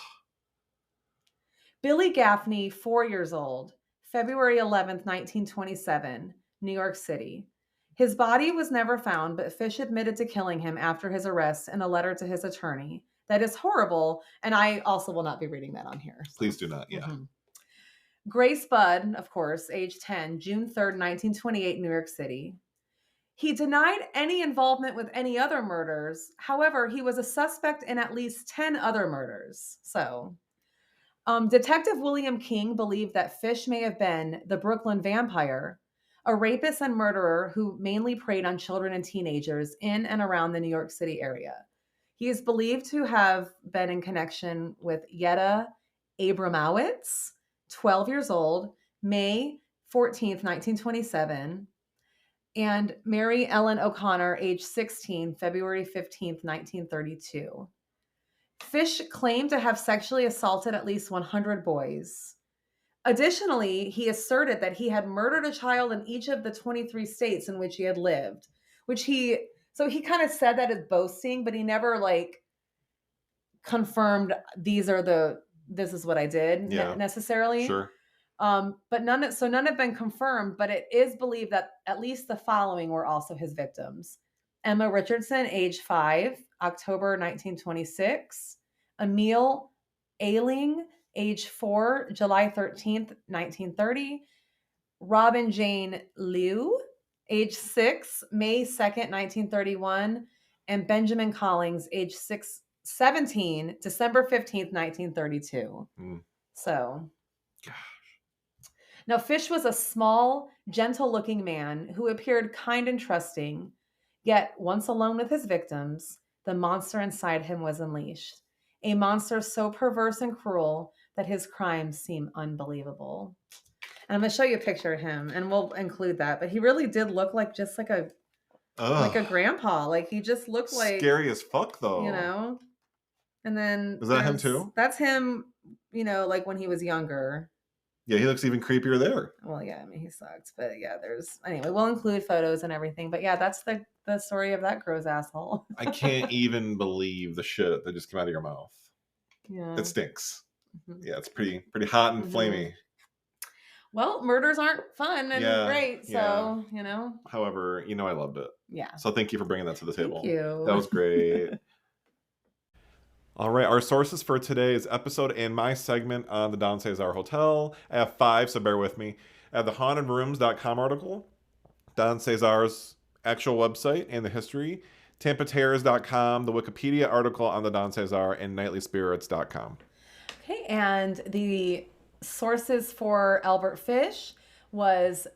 Speaker 4: Billy Gaffney, 4 years old, February 11th, 1927, New York City. His body was never found, but Fish admitted to killing him after his arrest in a letter to his attorney. That is horrible, and I also will not be reading that on here. So.
Speaker 1: Please do not, yeah.
Speaker 4: Mm-hmm. Grace Budd, of course, age 10, June 3rd, 1928, New York City. He denied any involvement with any other murders. However, he was a suspect in at least 10 other murders. So, Detective William King believed that Fish may have been the Brooklyn Vampire, a rapist and murderer who mainly preyed on children and teenagers in and around the New York City area. He is believed to have been in connection with Yetta Abramowitz, 12 years old, May 14th, 1927, and Mary Ellen O'Connor, age 16, February 15th, 1932. Fish claimed to have sexually assaulted at least 100 boys. Additionally, he asserted that he had murdered a child in each of the 23 states in which he had lived, so he kind of said that as boasting, but he never confirmed this is what I did necessarily.
Speaker 1: Sure.
Speaker 4: But none have been confirmed, but it is believed that at least the following were also his victims. Emma Richardson, age 5, October 1926. Emil Ailing, age 4, July 13th, 1930. Robin Jane Liu, age 6, May 2nd, 1931. And Benjamin Collings, age 17, December 15th, 1932. So, gosh. Now, Fish was a small, gentle-looking man who appeared kind and trusting, yet once alone with his victims, the monster inside him was unleashed. A monster so perverse and cruel that his crimes seem unbelievable. And I'm going to show you a picture of him, and we'll include that. But he really did look like just like a grandpa. He just looked like...
Speaker 1: Scary as fuck, though.
Speaker 4: You know? And then...
Speaker 1: Is that him, too?
Speaker 4: That's him, when he was younger.
Speaker 1: Yeah, he looks even creepier there.
Speaker 4: Well, yeah, I mean, he sucked. But yeah, anyway, we'll include photos and everything. But yeah, that's the story of that gross asshole.
Speaker 1: I can't even believe the shit that just came out of your mouth.
Speaker 4: Yeah.
Speaker 1: It stinks. Mm-hmm. Yeah, it's pretty hot and flamey.
Speaker 4: Well, murders aren't fun and great, so,
Speaker 1: However, I loved it.
Speaker 4: Yeah.
Speaker 1: So thank you for bringing that to the table.
Speaker 4: Thank you.
Speaker 1: That was great. All right, our sources for today's episode and my segment on the Don Cesar Hotel. I have 5, so bear with me. I have the hauntedrooms.com article, Don Cesar's actual website and the history, tampaterrors.com, the Wikipedia article on the Don Cesar, and nightlyspirits.com.
Speaker 4: Okay, and the sources for Albert Fish was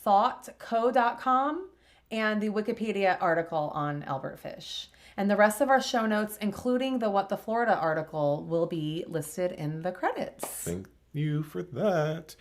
Speaker 4: thoughtco.com and the Wikipedia article on Albert Fish. And the rest of our show notes, including the What the Florida article, will be listed in the credits.
Speaker 1: Thank you for that.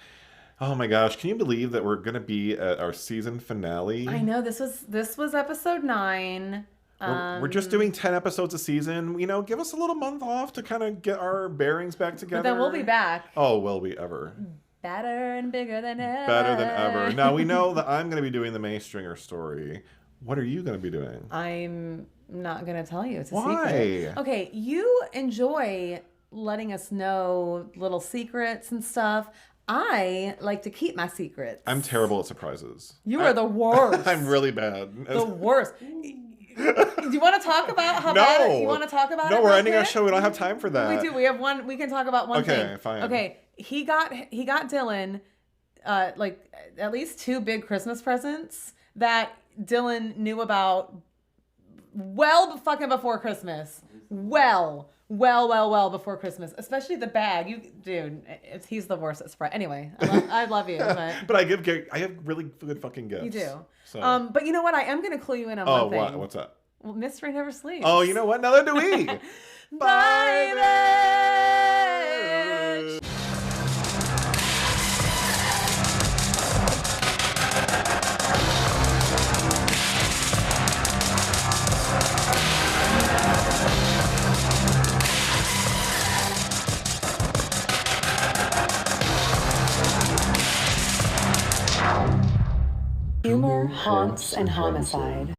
Speaker 1: Oh my gosh, can you believe that we're going to be at our season finale?
Speaker 4: I know, this was episode 9.
Speaker 1: We're just doing 10 episodes a season. You know, give us a little month off to kind of get our bearings back together.
Speaker 4: But then we'll be back.
Speaker 1: Oh, will we ever?
Speaker 4: Better and bigger than ever.
Speaker 1: Better than ever. Now, we know that I'm going to be doing the May Stringer story. What are you going to be doing?
Speaker 4: I'm not going to tell you. It's a
Speaker 1: Why?
Speaker 4: secret. Okay, you enjoy letting us know little secrets and stuff. I like to keep my secrets.
Speaker 1: I'm terrible at surprises.
Speaker 4: You are the worst.
Speaker 1: I'm really bad.
Speaker 4: The worst. Do you want to talk about how bad it, you want to talk about it?
Speaker 1: No, we're ending
Speaker 4: quick?
Speaker 1: our show. We don't have time for that.
Speaker 4: We do. We have one. We can talk about one thing.
Speaker 1: Okay, fine.
Speaker 4: Okay, he got Dylan, like at least 2 big Christmas presents that Dylan knew about well fucking before Christmas. Well before Christmas. Especially the bag. He's the worst at surprise. Anyway, I love you.
Speaker 1: But I have really good fucking gifts.
Speaker 4: You do.
Speaker 1: So.
Speaker 4: But you know what? I am going to clue you in on one thing.
Speaker 1: Oh, what's that?
Speaker 4: Well, mystery never sleeps.
Speaker 1: Oh, you know what? Neither do we.
Speaker 4: Bye, bitch.
Speaker 5: Humor, haunts, and homicide.